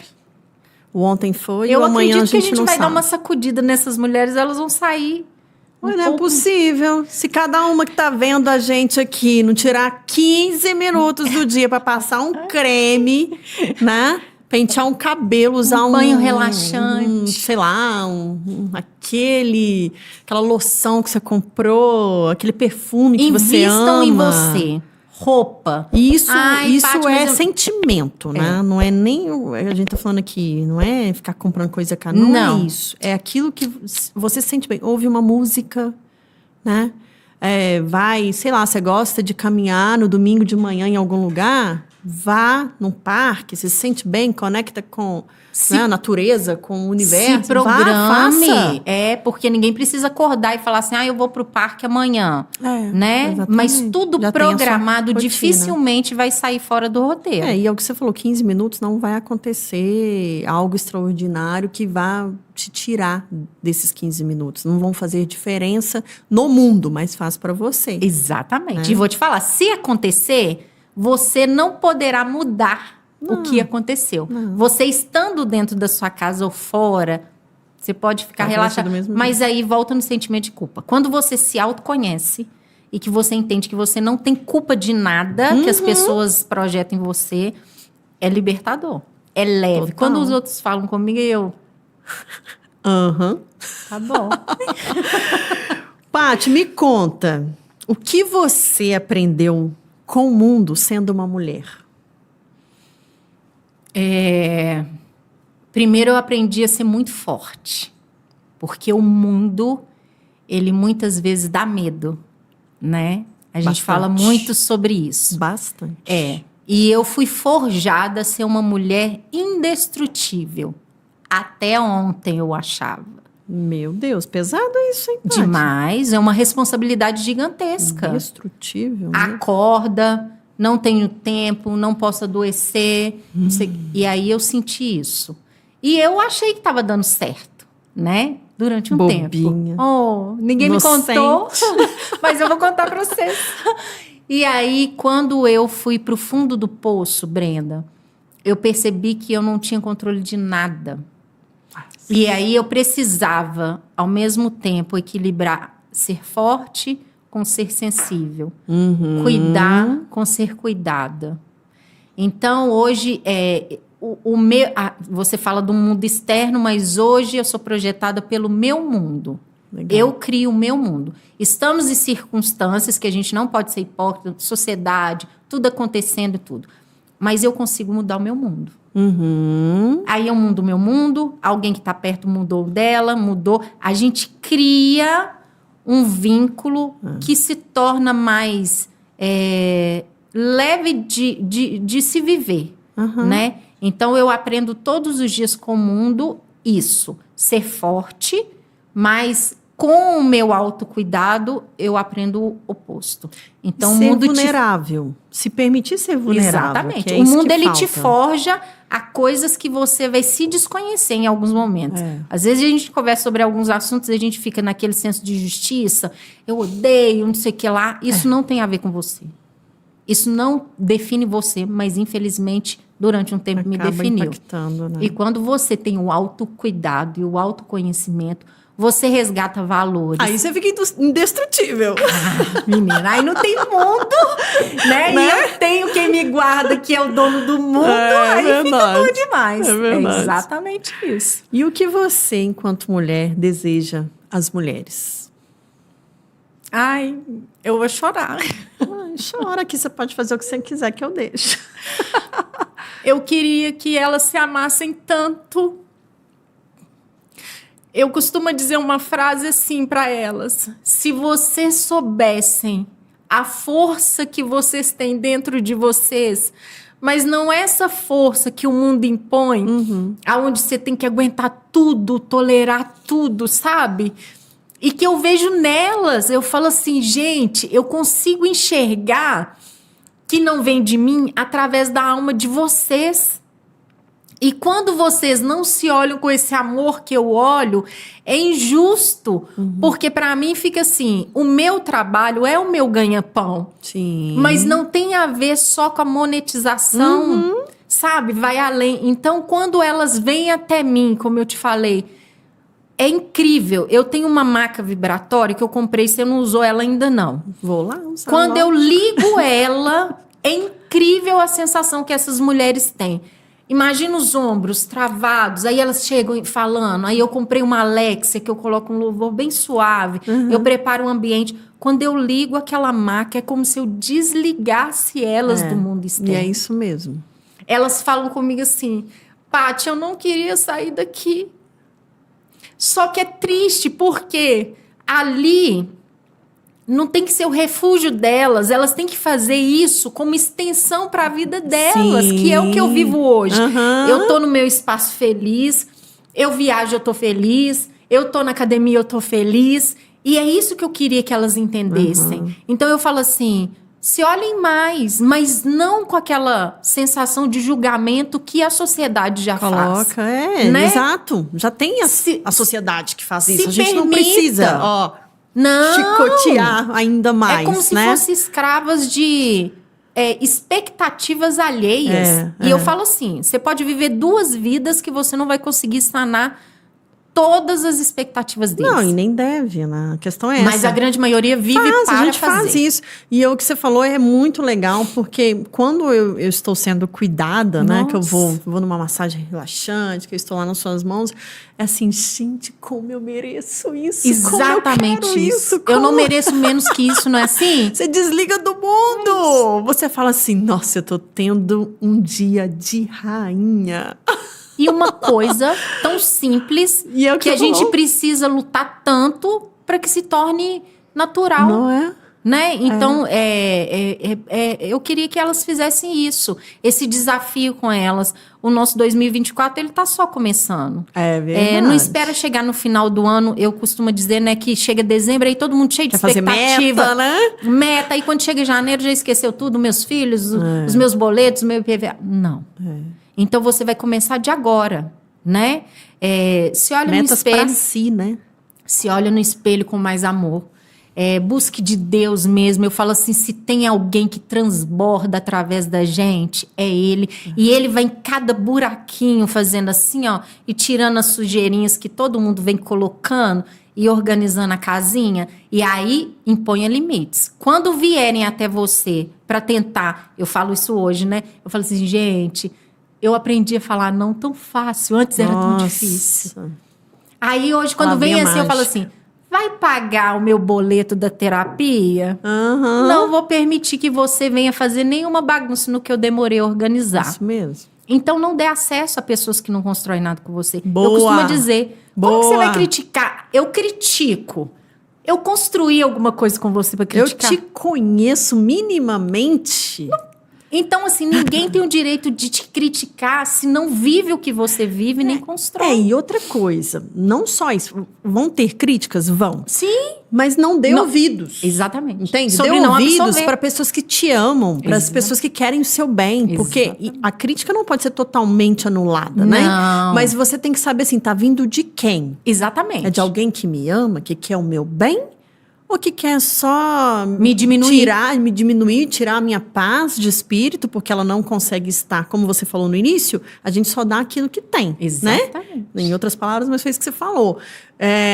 O ontem foi e Eu o amanhã acredito que a gente não vai sabe. dar uma sacudida nessas mulheres, elas vão sair. Mas não é possível. Se cada uma que tá vendo a gente aqui não tirar 15 minutos do dia para passar um creme, né? Pentear um cabelo, usar um banho relaxante. sei lá, aquela loção que você comprou, aquele perfume que você ama. Invistam em você. Roupa. Isso, Ai, isso Paty, é mas eu- sentimento, né? Não é nem... A gente tá falando aqui, não é ficar comprando coisa cara. Não Não. é isso. É aquilo que você sente bem. Ouve uma música, né? Vai, sei lá, você gosta de caminhar no domingo de manhã em algum lugar? Vá num parque, você se sente bem, conecta com a natureza, com o universo. Se programe. Vá, faça. Porque ninguém precisa acordar e falar assim, eu vou pro parque amanhã. Né? exatamente. Mas tudo Já tem a sua programado rotina. dificilmente vai sair fora do roteiro. E é o que você falou, 15 minutos não vai acontecer algo extraordinário que vá te tirar desses 15 minutos. Não vão fazer diferença no mundo, mas faz para você. Exatamente. E vou te falar, se acontecer, você não poderá mudar o que aconteceu. Você estando dentro da sua casa ou fora, você pode ficar Vai acontecer relaxado. do mesmo Mas aí volta no sentimento de culpa. Quando você se autoconhece e que você entende que você não tem culpa de nada que as pessoas projetam em você, é libertador. É leve. Total. Quando os outros falam comigo, eu... Tá bom. Paty, me conta, o que você aprendeu com o mundo sendo uma mulher? Primeiro eu aprendi a ser muito forte. Porque o mundo, ele muitas vezes dá medo, né? A gente Bastante. fala muito sobre isso. Bastante. E eu fui forjada a ser uma mulher indestrutível. Até ontem eu achava. Meu Deus, pesado isso, hein, Paty? Demais, é uma responsabilidade gigantesca. Indestrutível, né? Acorda, não tenho tempo, não posso adoecer. Não sei. E aí eu senti isso. E eu achei que estava dando certo, né? Durante um Bobinha. tempo. Oh, ninguém Inocente. me contou, mas eu vou contar para vocês. E aí, quando eu fui para o fundo do poço, Brenda, eu percebi que eu não tinha controle de nada. E aí eu precisava, ao mesmo tempo, equilibrar ser forte com ser sensível. Cuidar com ser cuidada. Então, hoje, você fala do mundo externo, mas hoje eu sou projetada pelo meu mundo. Legal. Eu crio o meu mundo. Estamos em circunstâncias que a gente não pode ser hipócrita, sociedade, tudo acontecendo e tudo. mas eu consigo mudar o meu mundo. Uhum. Aí eu mudo o meu mundo, alguém que está perto mudou o dela, mudou. A gente cria um vínculo que se torna mais leve de se viver, né? Então, eu aprendo todos os dias com o mundo isso. Ser forte, mas com o meu autocuidado, eu aprendo o oposto. Então, ser o mundo vulnerável. Se permitir ser vulnerável. Exatamente. Que é O isso mundo, que ele falta. te forja a coisas que você vai se desconhecer em alguns momentos. Às vezes, a gente conversa sobre alguns assuntos e a gente fica naquele senso de justiça. Eu odeio, não sei o que lá. Isso não tem a ver com você. Isso não define você, mas, infelizmente, durante um tempo me definiu. Impactando, né? E quando você tem o autocuidado e o autoconhecimento, você resgata valores. Aí você fica indestrutível. Menina, aí não tem mundo, né? E eu tenho quem me guarda, que é o dono do mundo, aí fica bom demais. É verdade. É exatamente isso. E o que você, enquanto mulher, deseja às mulheres? Ai, eu vou chorar. Ai, chora que você pode fazer o que você quiser que eu deixo. Eu queria que elas se amassem tanto. Eu costumo dizer uma frase assim para elas: se vocês soubessem a força que vocês têm dentro de vocês, mas não é essa força que o mundo impõe, aonde você tem que aguentar tudo, tolerar tudo, sabe? E que eu vejo nelas, eu falo assim, gente, eu consigo enxergar que não vem de mim através da alma de vocês. E quando vocês não se olham com esse amor que eu olho, é injusto. Porque para mim fica assim, o meu trabalho é o meu ganha-pão. Sim. Mas não tem a ver só com a monetização, sabe? Vai além. Então, quando elas vêm até mim, como eu te falei, é incrível. Eu tenho uma maca vibratória que eu comprei, você não usou ela ainda não. Vou lá usar. Quando eu ligo ela, é incrível a sensação que essas mulheres têm. Imagina os ombros travados, aí elas chegam falando, aí eu comprei uma Alexia que eu coloco um louvor bem suave, eu preparo o ambiente. Quando eu ligo aquela maca, é como se eu desligasse elas do mundo externo. E é isso mesmo. Elas falam comigo assim, Paty, eu não queria sair daqui. Só que é triste, porque ali não tem que ser o refúgio delas, elas têm que fazer isso como extensão para a vida delas, que é o que eu vivo hoje. Eu tô no meu espaço feliz, eu viajo, eu tô feliz, eu tô na academia, eu tô feliz, e é isso que eu queria que elas entendessem. Então eu falo assim, se olhem mais, mas não com aquela sensação de julgamento que a sociedade já faz. Coloca, né? Exato. Já tem a sociedade que faz isso. A gente não permita. precisa, Não. chicotear ainda mais, É como se fossem escravas de expectativas alheias. E eu falo assim, você pode viver 2 vidas que você não vai conseguir sanar todas as expectativas deles. Não, e nem deve, né? A questão é essa. Mas a grande maioria vive para a gente fazer. faz isso. E o que você falou é muito legal, porque quando eu estou sendo cuidada, né? Que eu vou numa massagem relaxante, que eu estou lá nas suas mãos, é assim, gente, como eu mereço isso. Exatamente como eu quero isso. Eu não mereço menos que isso, não é assim? Você desliga do mundo. Você fala assim, nossa, eu tô tendo um dia de rainha. E uma coisa tão simples E é o que a gente precisa lutar tanto para que se torne natural. Não é? Né? Então, eu queria que elas fizessem isso. Esse desafio com elas. O nosso 2024, ele tá só começando. É verdade. Não espera chegar no final do ano. Eu costumo dizer, né, que chega dezembro aí todo mundo cheio de expectativa. Fazer meta, né? Meta. E quando chega janeiro, já esqueceu tudo. Meus filhos, os meus boletos, o meu IPVA. Não. Então, você vai começar de agora, né? Se olha Metas no espelho. pra si, né? Se olha no espelho com mais amor. Busque de Deus mesmo. Eu falo assim, se tem alguém que transborda através da gente, é Ele. E Ele vai em cada buraquinho fazendo assim, ó, e tirando as sujeirinhas que todo mundo vem colocando e organizando a casinha. E aí, imponha limites. Quando vierem até você para tentar, eu falo isso hoje, né? Eu falo assim, gente, eu aprendi a falar não tão fácil. Antes era tão difícil. Aí hoje, quando vem assim, eu falo assim, vai pagar o meu boleto da terapia? Aham. Não vou permitir que você venha fazer nenhuma bagunça no que eu demorei a organizar. Isso mesmo. Então, não dê acesso a pessoas que não constroem nada com você. Boa. Eu costumo dizer, como que você Boa. vai criticar? Eu critico. Eu construí alguma coisa com você para criticar. Eu te conheço minimamente. Então, assim, ninguém tem o direito de te criticar se não vive o que você vive, nem constrói. E outra coisa, não só isso. Vão ter críticas? Vão. Sim. Mas não dê Não. ouvidos. Exatamente. Entende? Sobre Dê não ouvidos absorver. para pessoas que te amam, para as Exato. pessoas que querem o seu bem. Porque Exatamente. a crítica não pode ser totalmente anulada, né? Não. Mas você tem que saber assim, tá vindo de quem? Exatamente. É de alguém que me ama, que quer o meu bem? Ou que quer só Me diminuir. me diminuir, tirar a minha paz de espírito, porque ela não consegue estar, como você falou no início, a gente só dá aquilo que tem, Exatamente. né? Em outras palavras, mas foi isso que você falou.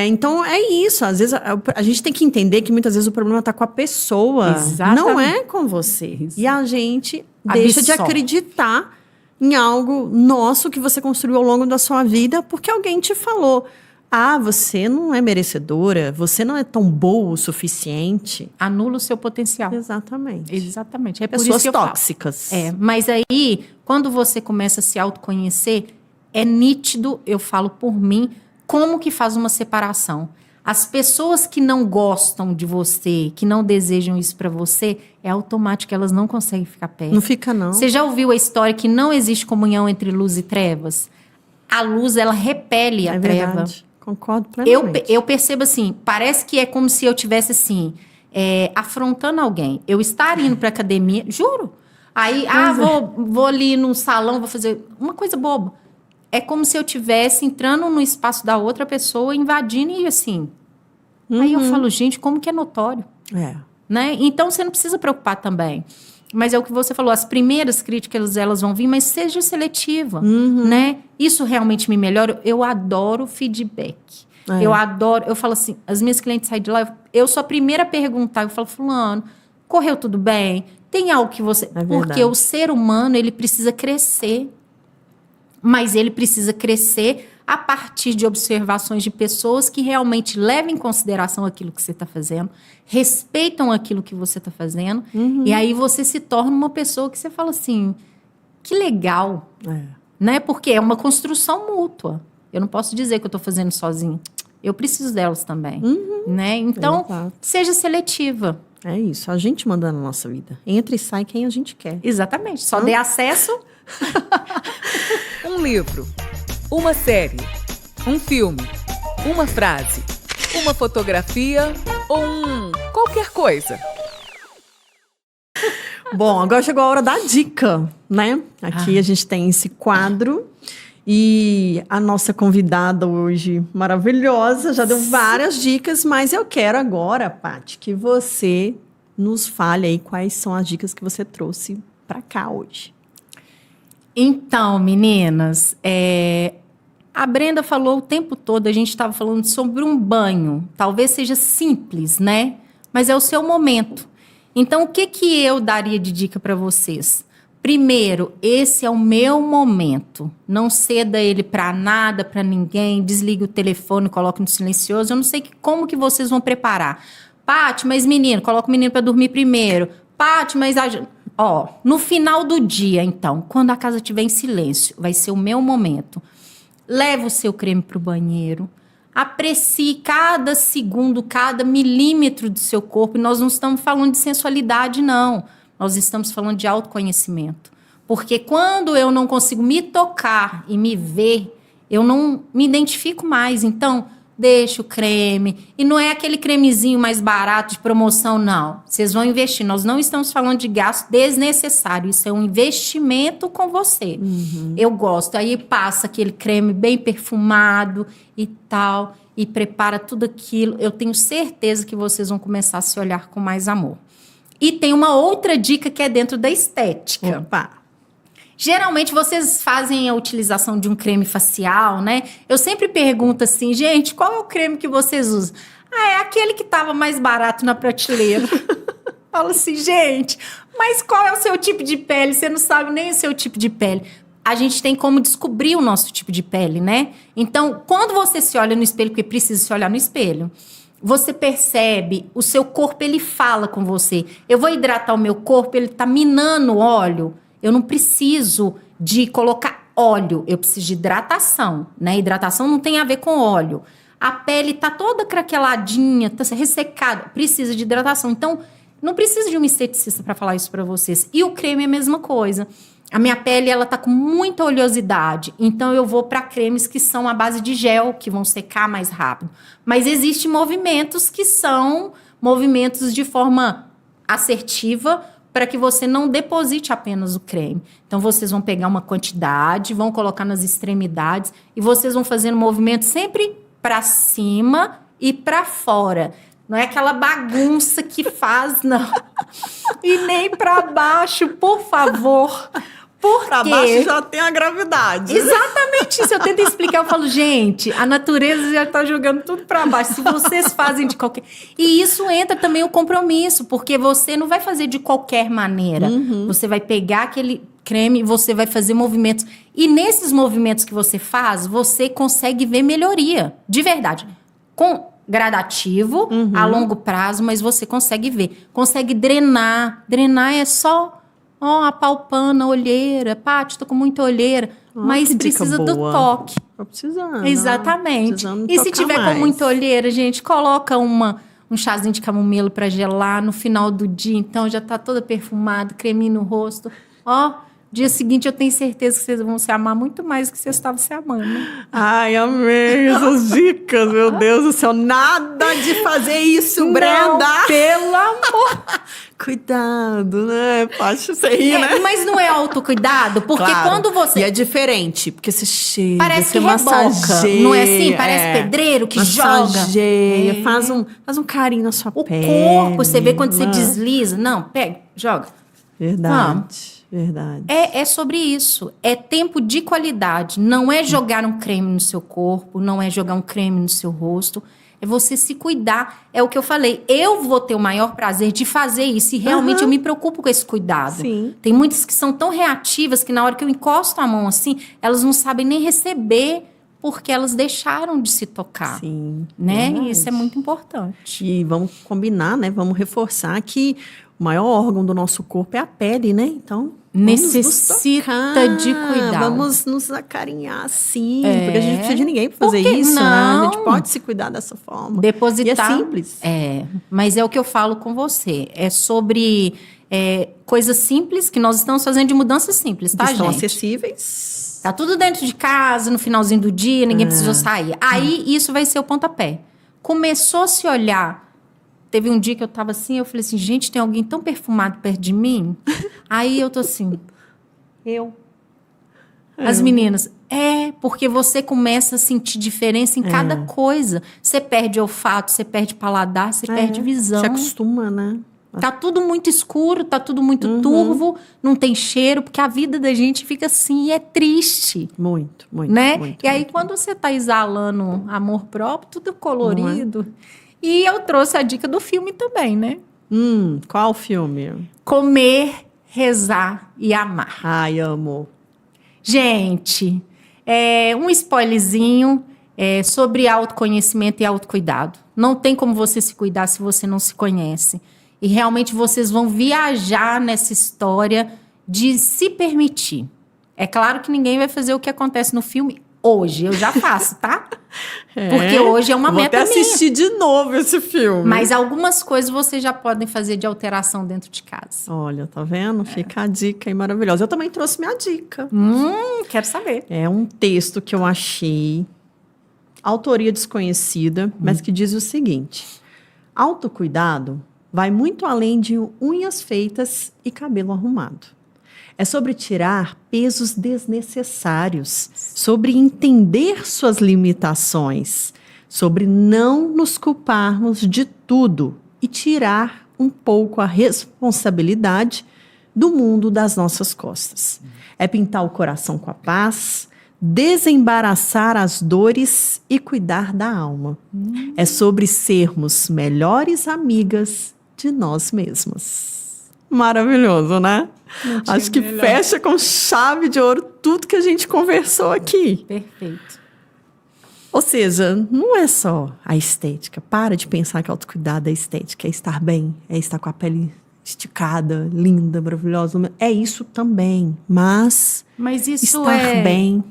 Então, é isso. Às vezes, a gente tem que entender que muitas vezes o problema está com a pessoa. Exatamente. Não é com você. Exato. E a gente deixa de Absorve. acreditar em algo nosso que você construiu ao longo da sua vida, porque alguém te falou. Ah, você não é merecedora, você não é tão boa o suficiente. Anula o seu potencial. Exatamente. Exatamente. É por Pessoas isso que eu falo. tóxicas. Mas aí, quando você começa a se autoconhecer, é nítido, eu falo por mim, como que faz uma separação. As pessoas que não gostam de você, que não desejam isso pra você, é automático, elas não conseguem ficar perto. Não fica, não. Você já ouviu a história que não existe comunhão entre luz e trevas? A luz, ela repele a É treva. verdade. Concordo plenamente. Eu percebo assim, parece que é como se eu tivesse assim, afrontando alguém. Eu estar indo pra academia, juro. Aí, vou ali no salão, vou fazer uma coisa boba. É como se eu estivesse entrando no espaço da outra pessoa, invadindo e assim. Aí eu falo, gente, como que é notório? Né? Então, você não precisa preocupar também. Mas é o que você falou, as primeiras críticas, elas vão vir, mas seja seletiva, né? Isso realmente me melhora. Eu adoro feedback. Eu adoro, eu falo assim, as minhas clientes saem de lá, eu sou a primeira a perguntar, eu falo, fulano, correu tudo bem? Tem algo que você... Porque o ser humano, ele precisa crescer. Mas ele precisa crescer a partir de observações de pessoas que realmente levam em consideração aquilo que você está fazendo, respeitam aquilo que você está fazendo, e aí você se torna uma pessoa que você fala assim, que legal, né? Porque é uma construção mútua. Eu não posso dizer que eu estou fazendo sozinho. Eu preciso delas também, né? Então, seja seletiva. É isso, a gente manda na nossa vida. Entra e sai quem a gente quer. Exatamente. Só dê acesso. Um livro, uma série, um filme, uma frase, uma fotografia ou qualquer coisa. Bom, agora chegou a hora da dica, né? Aqui a gente tem esse quadro e a nossa convidada hoje, maravilhosa, já deu várias dicas, mas eu quero agora, Paty, que você nos fale aí quais são as dicas que você trouxe para cá hoje. Então, meninas, a Brenda falou o tempo todo, a gente estava falando sobre um banho. Talvez seja simples, né? Mas é o seu momento. Então, o que eu daria de dica para vocês? Primeiro, esse é o meu momento. Não ceda ele para nada, para ninguém. Desligue o telefone, coloque no silencioso. Eu não sei como que vocês vão preparar. Paty, mas menino, coloca o menino para dormir primeiro. Paty, mas... no final do dia, então, quando a casa estiver em silêncio, vai ser o meu momento. Leve o seu creme para o banheiro. Aprecie cada segundo, cada milímetro do seu corpo. E nós não estamos falando de sensualidade, não. Nós estamos falando de autoconhecimento. Porque quando eu não consigo me tocar e me ver, eu não me identifico mais. Então, deixa o creme. E não é aquele cremezinho mais barato de promoção, não. Vocês vão investir. Nós não estamos falando de gasto desnecessário. Isso é um investimento com você. Eu gosto. Aí passa aquele creme bem perfumado e tal. E prepara tudo aquilo. Eu tenho certeza que vocês vão começar a se olhar com mais amor. E tem uma outra dica que é dentro da estética. Opa! Geralmente, vocês fazem a utilização de um creme facial, né? Eu sempre pergunto assim, gente, qual é o creme que vocês usam? É aquele que estava mais barato na prateleira. Falo assim, gente, mas qual é o seu tipo de pele? Você não sabe nem o seu tipo de pele. A gente tem como descobrir o nosso tipo de pele, né? Então, quando você se olha no espelho, porque precisa se olhar no espelho, Você percebe, o seu corpo, ele fala com você. Eu vou hidratar o meu corpo, ele tá minando óleo. Eu não preciso de colocar óleo, eu preciso de hidratação, né? Hidratação não tem a ver com óleo. A pele tá toda craqueladinha, tá ressecada, precisa de hidratação. Então, não precisa de um esteticista para falar isso para vocês. E o creme é a mesma coisa. A minha pele, ela tá com muita oleosidade, então eu vou para cremes que são à base de gel, que vão secar mais rápido. Mas existem movimentos que são movimentos de forma assertiva para que você não deposite apenas o creme. Então, vocês vão pegar uma quantidade, vão colocar nas extremidades e vocês vão fazendo movimento sempre para cima e para fora. Não é aquela bagunça que faz, não. E nem para baixo, por favor. Por quê? Pra baixo já tem a gravidade. Exatamente isso. Eu tento explicar, eu falo, gente, a natureza já tá jogando tudo para baixo. Se vocês fazem de qualquer... E isso entra também o compromisso, porque você não vai fazer de qualquer maneira. Você vai pegar aquele creme, você vai fazer movimentos. E nesses movimentos que você faz, você consegue ver melhoria. De verdade. Gradativo, a longo prazo, mas você consegue ver. Consegue drenar. Drenar é só, apalpando a olheira. Paty, tô com muita olheira. Mas precisa do toque. Tô precisando. Exatamente. Precisando E se tiver mais. com muita olheira, gente, coloca um chazinho de camomila pra gelar no final do dia. Então, já tá toda perfumada, creminho no rosto. Dia seguinte, eu tenho certeza que vocês vão se amar muito mais do que vocês estavam se amando. Ai, amei essas dicas, meu Deus do céu. Nada de fazer isso, Brenda. Não, pelo amor. Cuidado, né? Pode ser rir, né? Mas não é autocuidado? Porque Claro. quando você... E é diferente, porque você chega, Parece você que reboca, massageia. não é assim? Parece pedreiro que massageia, joga. faz um carinho na sua O pele. corpo, você vê quando você né? desliza. Não, pega, joga. Verdade, verdade. É sobre isso. É tempo de qualidade. Não é jogar um creme no seu corpo, não é jogar um creme no seu rosto. É você se cuidar. É o que eu falei. Eu vou ter o maior prazer de fazer isso. E realmente eu me preocupo com esse cuidado. Sim. Tem muitas que são tão reativas que na hora que eu encosto a mão assim, elas não sabem nem receber porque elas deixaram de se tocar. Sim. Né? Verdade. E isso é muito importante. E vamos combinar, né? Vamos reforçar que o maior órgão do nosso corpo é a pele, né? Então, Necessita vamos nos tocar, de cuidado. Vamos nos acarinhar, sim. É. Porque a gente não precisa de ninguém para fazer Por que isso, né? A gente não? pode se cuidar dessa forma. Depositar. E é simples. Mas é o que eu falo com você. É sobre coisas simples que nós estamos fazendo de mudanças simples, tá, Que estão gente? acessíveis. Tá tudo dentro de casa, no finalzinho do dia, ninguém precisou sair. Aí, isso vai ser o pontapé. Começou a se olhar. Teve um dia que eu tava assim, eu falei assim, gente, tem alguém tão perfumado perto de mim? Aí eu tô assim, As meninas, porque você começa a sentir diferença em cada coisa. Você perde olfato, você perde paladar, você perde visão. Se acostuma, né? Tá tudo muito escuro, tá tudo muito turvo, não tem cheiro, porque a vida da gente fica assim e é triste. Muito, muito, Né? muito. E aí, muito, quando você tá exalando amor próprio, tudo colorido. E eu trouxe a dica do filme também, né? Qual filme? Comer, rezar e amar. Ai, amo. Gente, um spoilerzinho sobre autoconhecimento e autocuidado. Não tem como você se cuidar se você não se conhece. E realmente vocês vão viajar nessa história de se permitir. É claro que ninguém vai fazer o que acontece no filme hoje. Eu já faço, tá? Porque hoje é uma meta minha. Vou até assistir de novo esse filme. Mas algumas coisas vocês já podem fazer de alteração dentro de casa. Olha, tá vendo? Fica a dica aí maravilhosa. Eu também trouxe minha dica. Quero saber. É um texto que eu achei, autoria desconhecida, mas que diz o seguinte: autocuidado vai muito além de unhas feitas e cabelo arrumado. É sobre tirar pesos desnecessários, sobre entender suas limitações, sobre não nos culparmos de tudo e tirar um pouco a responsabilidade do mundo das nossas costas. É pintar o coração com a paz, desembaraçar as dores e cuidar da alma. É sobre sermos melhores amigas de nós mesmas. Maravilhoso, né? Acho que fecha com chave de ouro tudo que a gente conversou aqui. Perfeito. Ou seja, não é só a estética. Para de pensar que autocuidado é estética, é estar bem, é estar com a pele esticada, linda, maravilhosa. É isso também, mas isso estar bem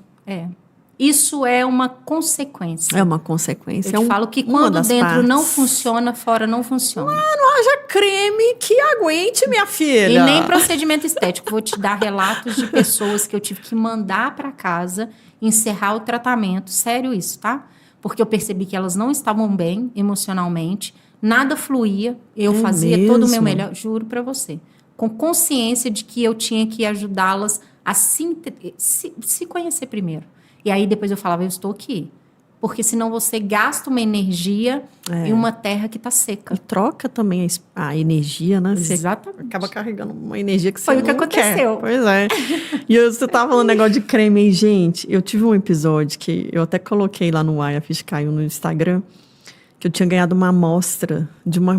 isso é uma consequência. é uma consequência. Eu te falo que quando dentro não funciona, fora não funciona. Não haja creme que aguente, minha filha. E nem procedimento estético. Vou te dar relatos de pessoas que eu tive que mandar para casa encerrar o tratamento. Sério isso, tá? Porque eu percebi que elas não estavam bem emocionalmente, nada fluía, eu fazia todo o meu melhor, juro para você, com consciência de que eu tinha que ajudá-las a se conhecer primeiro. E aí depois eu falava, eu estou aqui. Porque senão você gasta uma energia em uma terra que está seca. E troca também a energia, né? Exatamente. Você acaba carregando uma energia que você Foi não o que aconteceu. Quer. Pois é. E você tava falando negócio de creme aí, gente. Eu tive um episódio que eu até coloquei lá no A Ficha Caiu no Instagram, que eu tinha ganhado uma amostra de uma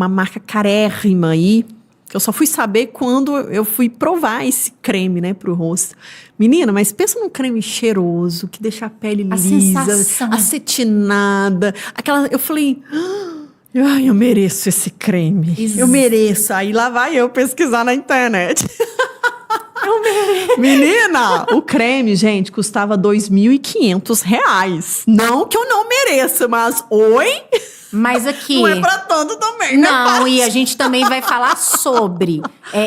marca carérrima aí, que eu só fui saber quando eu fui provar esse creme, né, pro rosto. Menina, mas pensa num creme cheiroso, que deixa a pele lisa, acetinada. Eu falei, eu mereço esse creme. Eu mereço. Aí lá vai eu pesquisar na internet. Eu mereço. Menina, o creme, gente, custava R$2.500. Não que eu não mereça, mas Mas aqui... Não é pra todo também, né? Não, e a gente também vai falar sobre.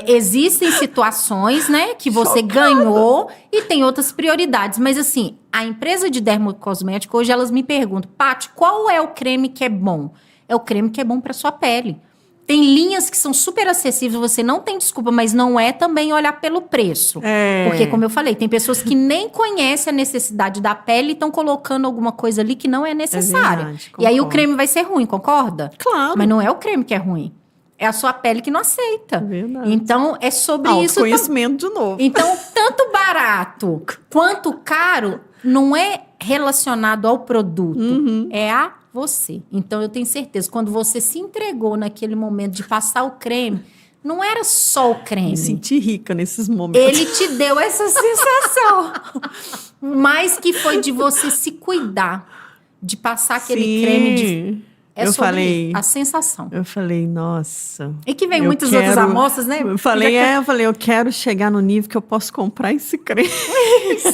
Existem situações, né, que você ganhou e tem outras prioridades. Mas assim, a empresa de dermocosmético, hoje elas me perguntam, Paty, qual é o creme que é bom? É o creme que é bom pra sua pele. Tem linhas que são super acessíveis, você não tem desculpa, mas não é também olhar pelo preço. Porque, como eu falei, tem pessoas que nem conhecem a necessidade da pele e estão colocando alguma coisa ali que não é necessária. Verdade, e aí o creme vai ser ruim, concorda? Claro. Mas não é o creme que é ruim. É a sua pele que não aceita. Verdade. Então, é sobre isso. Autoconhecimento de novo. Então, tanto barato quanto caro não é relacionado ao produto. É a você. Então, eu tenho certeza, quando você se entregou naquele momento de passar o creme, não era só o creme. Me senti rica nesses momentos. Ele te deu essa sensação. Mas que foi de você se cuidar, de passar aquele creme. Eu falei, a sensação. Eu falei, nossa. E que vem muitas outras amostras, né? Eu falei, eu quero chegar no nível que eu posso comprar esse creme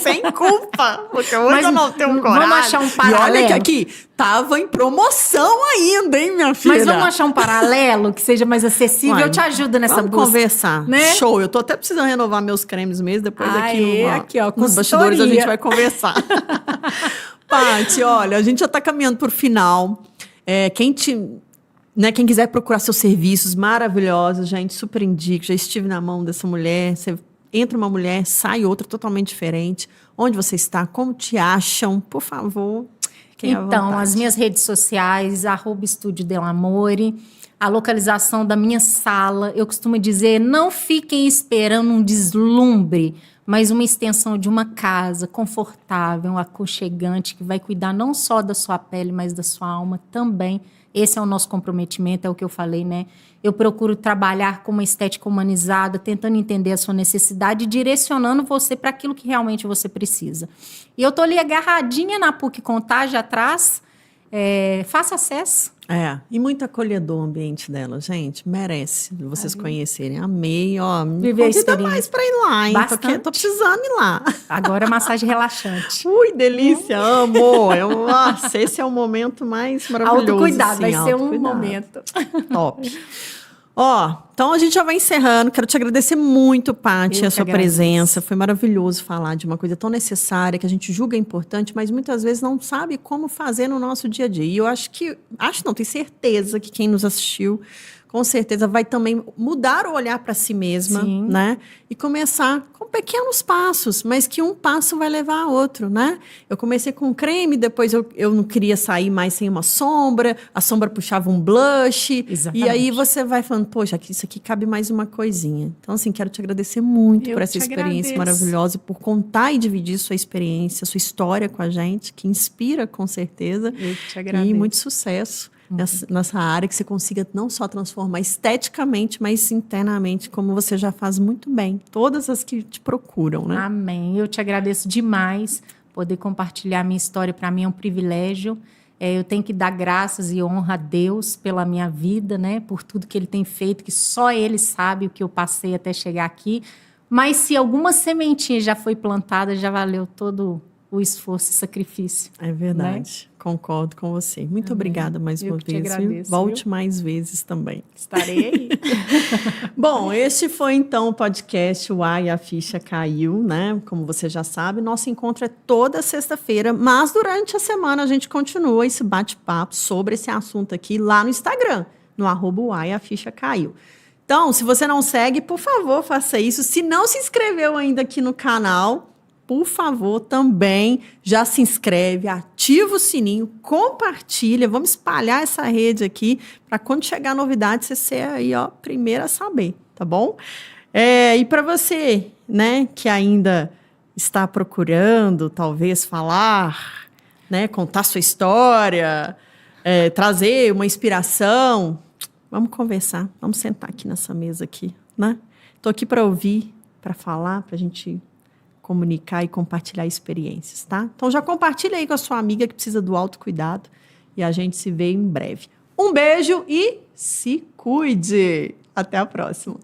sem culpa. Porque hoje eu não tenho coragem. Vamos achar um paralelo. E olha que aqui tava em promoção ainda, hein, minha filha? Mas vamos achar um paralelo que seja mais acessível. Eu te ajudo nessa busca. Vamos conversar. Né? Show. Eu tô até precisando renovar meus cremes mesmo. Depois aqui nos bastidores a gente vai conversar. Paty, olha, a gente já tá caminhando pro final. Quem quiser procurar seus serviços maravilhosos, gente, super indico. Já estive na mão dessa mulher. Você entra uma mulher, sai outra totalmente diferente. Onde você está? Como te acham? Por favor. Então, as minhas redes sociais, @estudiodelamore, a localização da minha sala. Eu costumo dizer, não fiquem esperando um deslumbre, mas uma extensão de uma casa confortável, aconchegante, que vai cuidar não só da sua pele, mas da sua alma também. Esse é o nosso comprometimento, é o que eu falei, né? Eu procuro trabalhar com uma estética humanizada, tentando entender a sua necessidade e direcionando você para aquilo que realmente você precisa. E eu tô ali agarradinha na PUC Contagem atrás. Faça acesso. E muito acolhedor o ambiente dela, gente. Merece vocês conhecerem. Amei, ó. Me Viver convida mais pra ir lá, hein? Porque tô precisando ir lá. Agora massagem relaxante. Ui, delícia, amo. Nossa, esse é o momento mais maravilhoso. Autocuidado, assim, vai ser um momento. Top. Então a gente já vai encerrando. Quero te agradecer muito, Paty, a sua presença. Foi maravilhoso falar de uma coisa tão necessária que a gente julga importante, mas muitas vezes não sabe como fazer no nosso dia a dia. E eu tenho certeza que quem nos assistiu, com certeza vai também mudar o olhar para si mesma, né? E começar com pequenos passos, mas que um passo vai levar a outro, né? Eu comecei com creme, depois eu não queria sair mais sem uma sombra, a sombra puxava um blush. Exatamente. E aí você vai falando, poxa, isso aqui cabe mais uma coisinha. Então, assim, quero te agradecer muito por essa experiência maravilhosa, por contar e dividir sua experiência, sua história com a gente, que inspira, com certeza. Eu te agradeço. E muito sucesso. Nessa área, que você consiga não só transformar esteticamente, mas internamente, como você já faz muito bem. Todas as que te procuram, né? Amém. Eu te agradeço demais Poder compartilhar a minha história, para mim, é um privilégio. Eu tenho que dar graças e honra a Deus pela minha vida, né? Por tudo que Ele tem feito, que só Ele sabe o que eu passei até chegar aqui. Mas se alguma sementinha já foi plantada, já valeu todo o esforço e sacrifício. É verdade. Né? Concordo com você. Muito obrigada mais uma vez. Agradeço, Volte mais vezes também. Estarei aí. Bom, este foi então o podcast Uai, a Ficha Caiu, né? Como você já sabe, nosso encontro é toda sexta-feira, mas durante a semana a gente continua esse bate-papo sobre esse assunto aqui lá no Instagram, no @Uai, a Ficha Caiu. Então, se você não segue, por favor, faça isso. Se não se inscreveu ainda aqui no canal, por favor, também já se inscreve, ativa o sininho, compartilha, vamos espalhar essa rede aqui para quando chegar a novidade você ser aí, ó, primeiro a saber, tá bom? E para você, né, que ainda está procurando, talvez falar, né, contar sua história, trazer uma inspiração, vamos conversar, vamos sentar aqui nessa mesa aqui, né? Tô aqui para ouvir, para falar, para a gente comunicar e compartilhar experiências, tá? Então já compartilha aí com a sua amiga que precisa do autocuidado e a gente se vê em breve. Um beijo e se cuide! Até a próxima!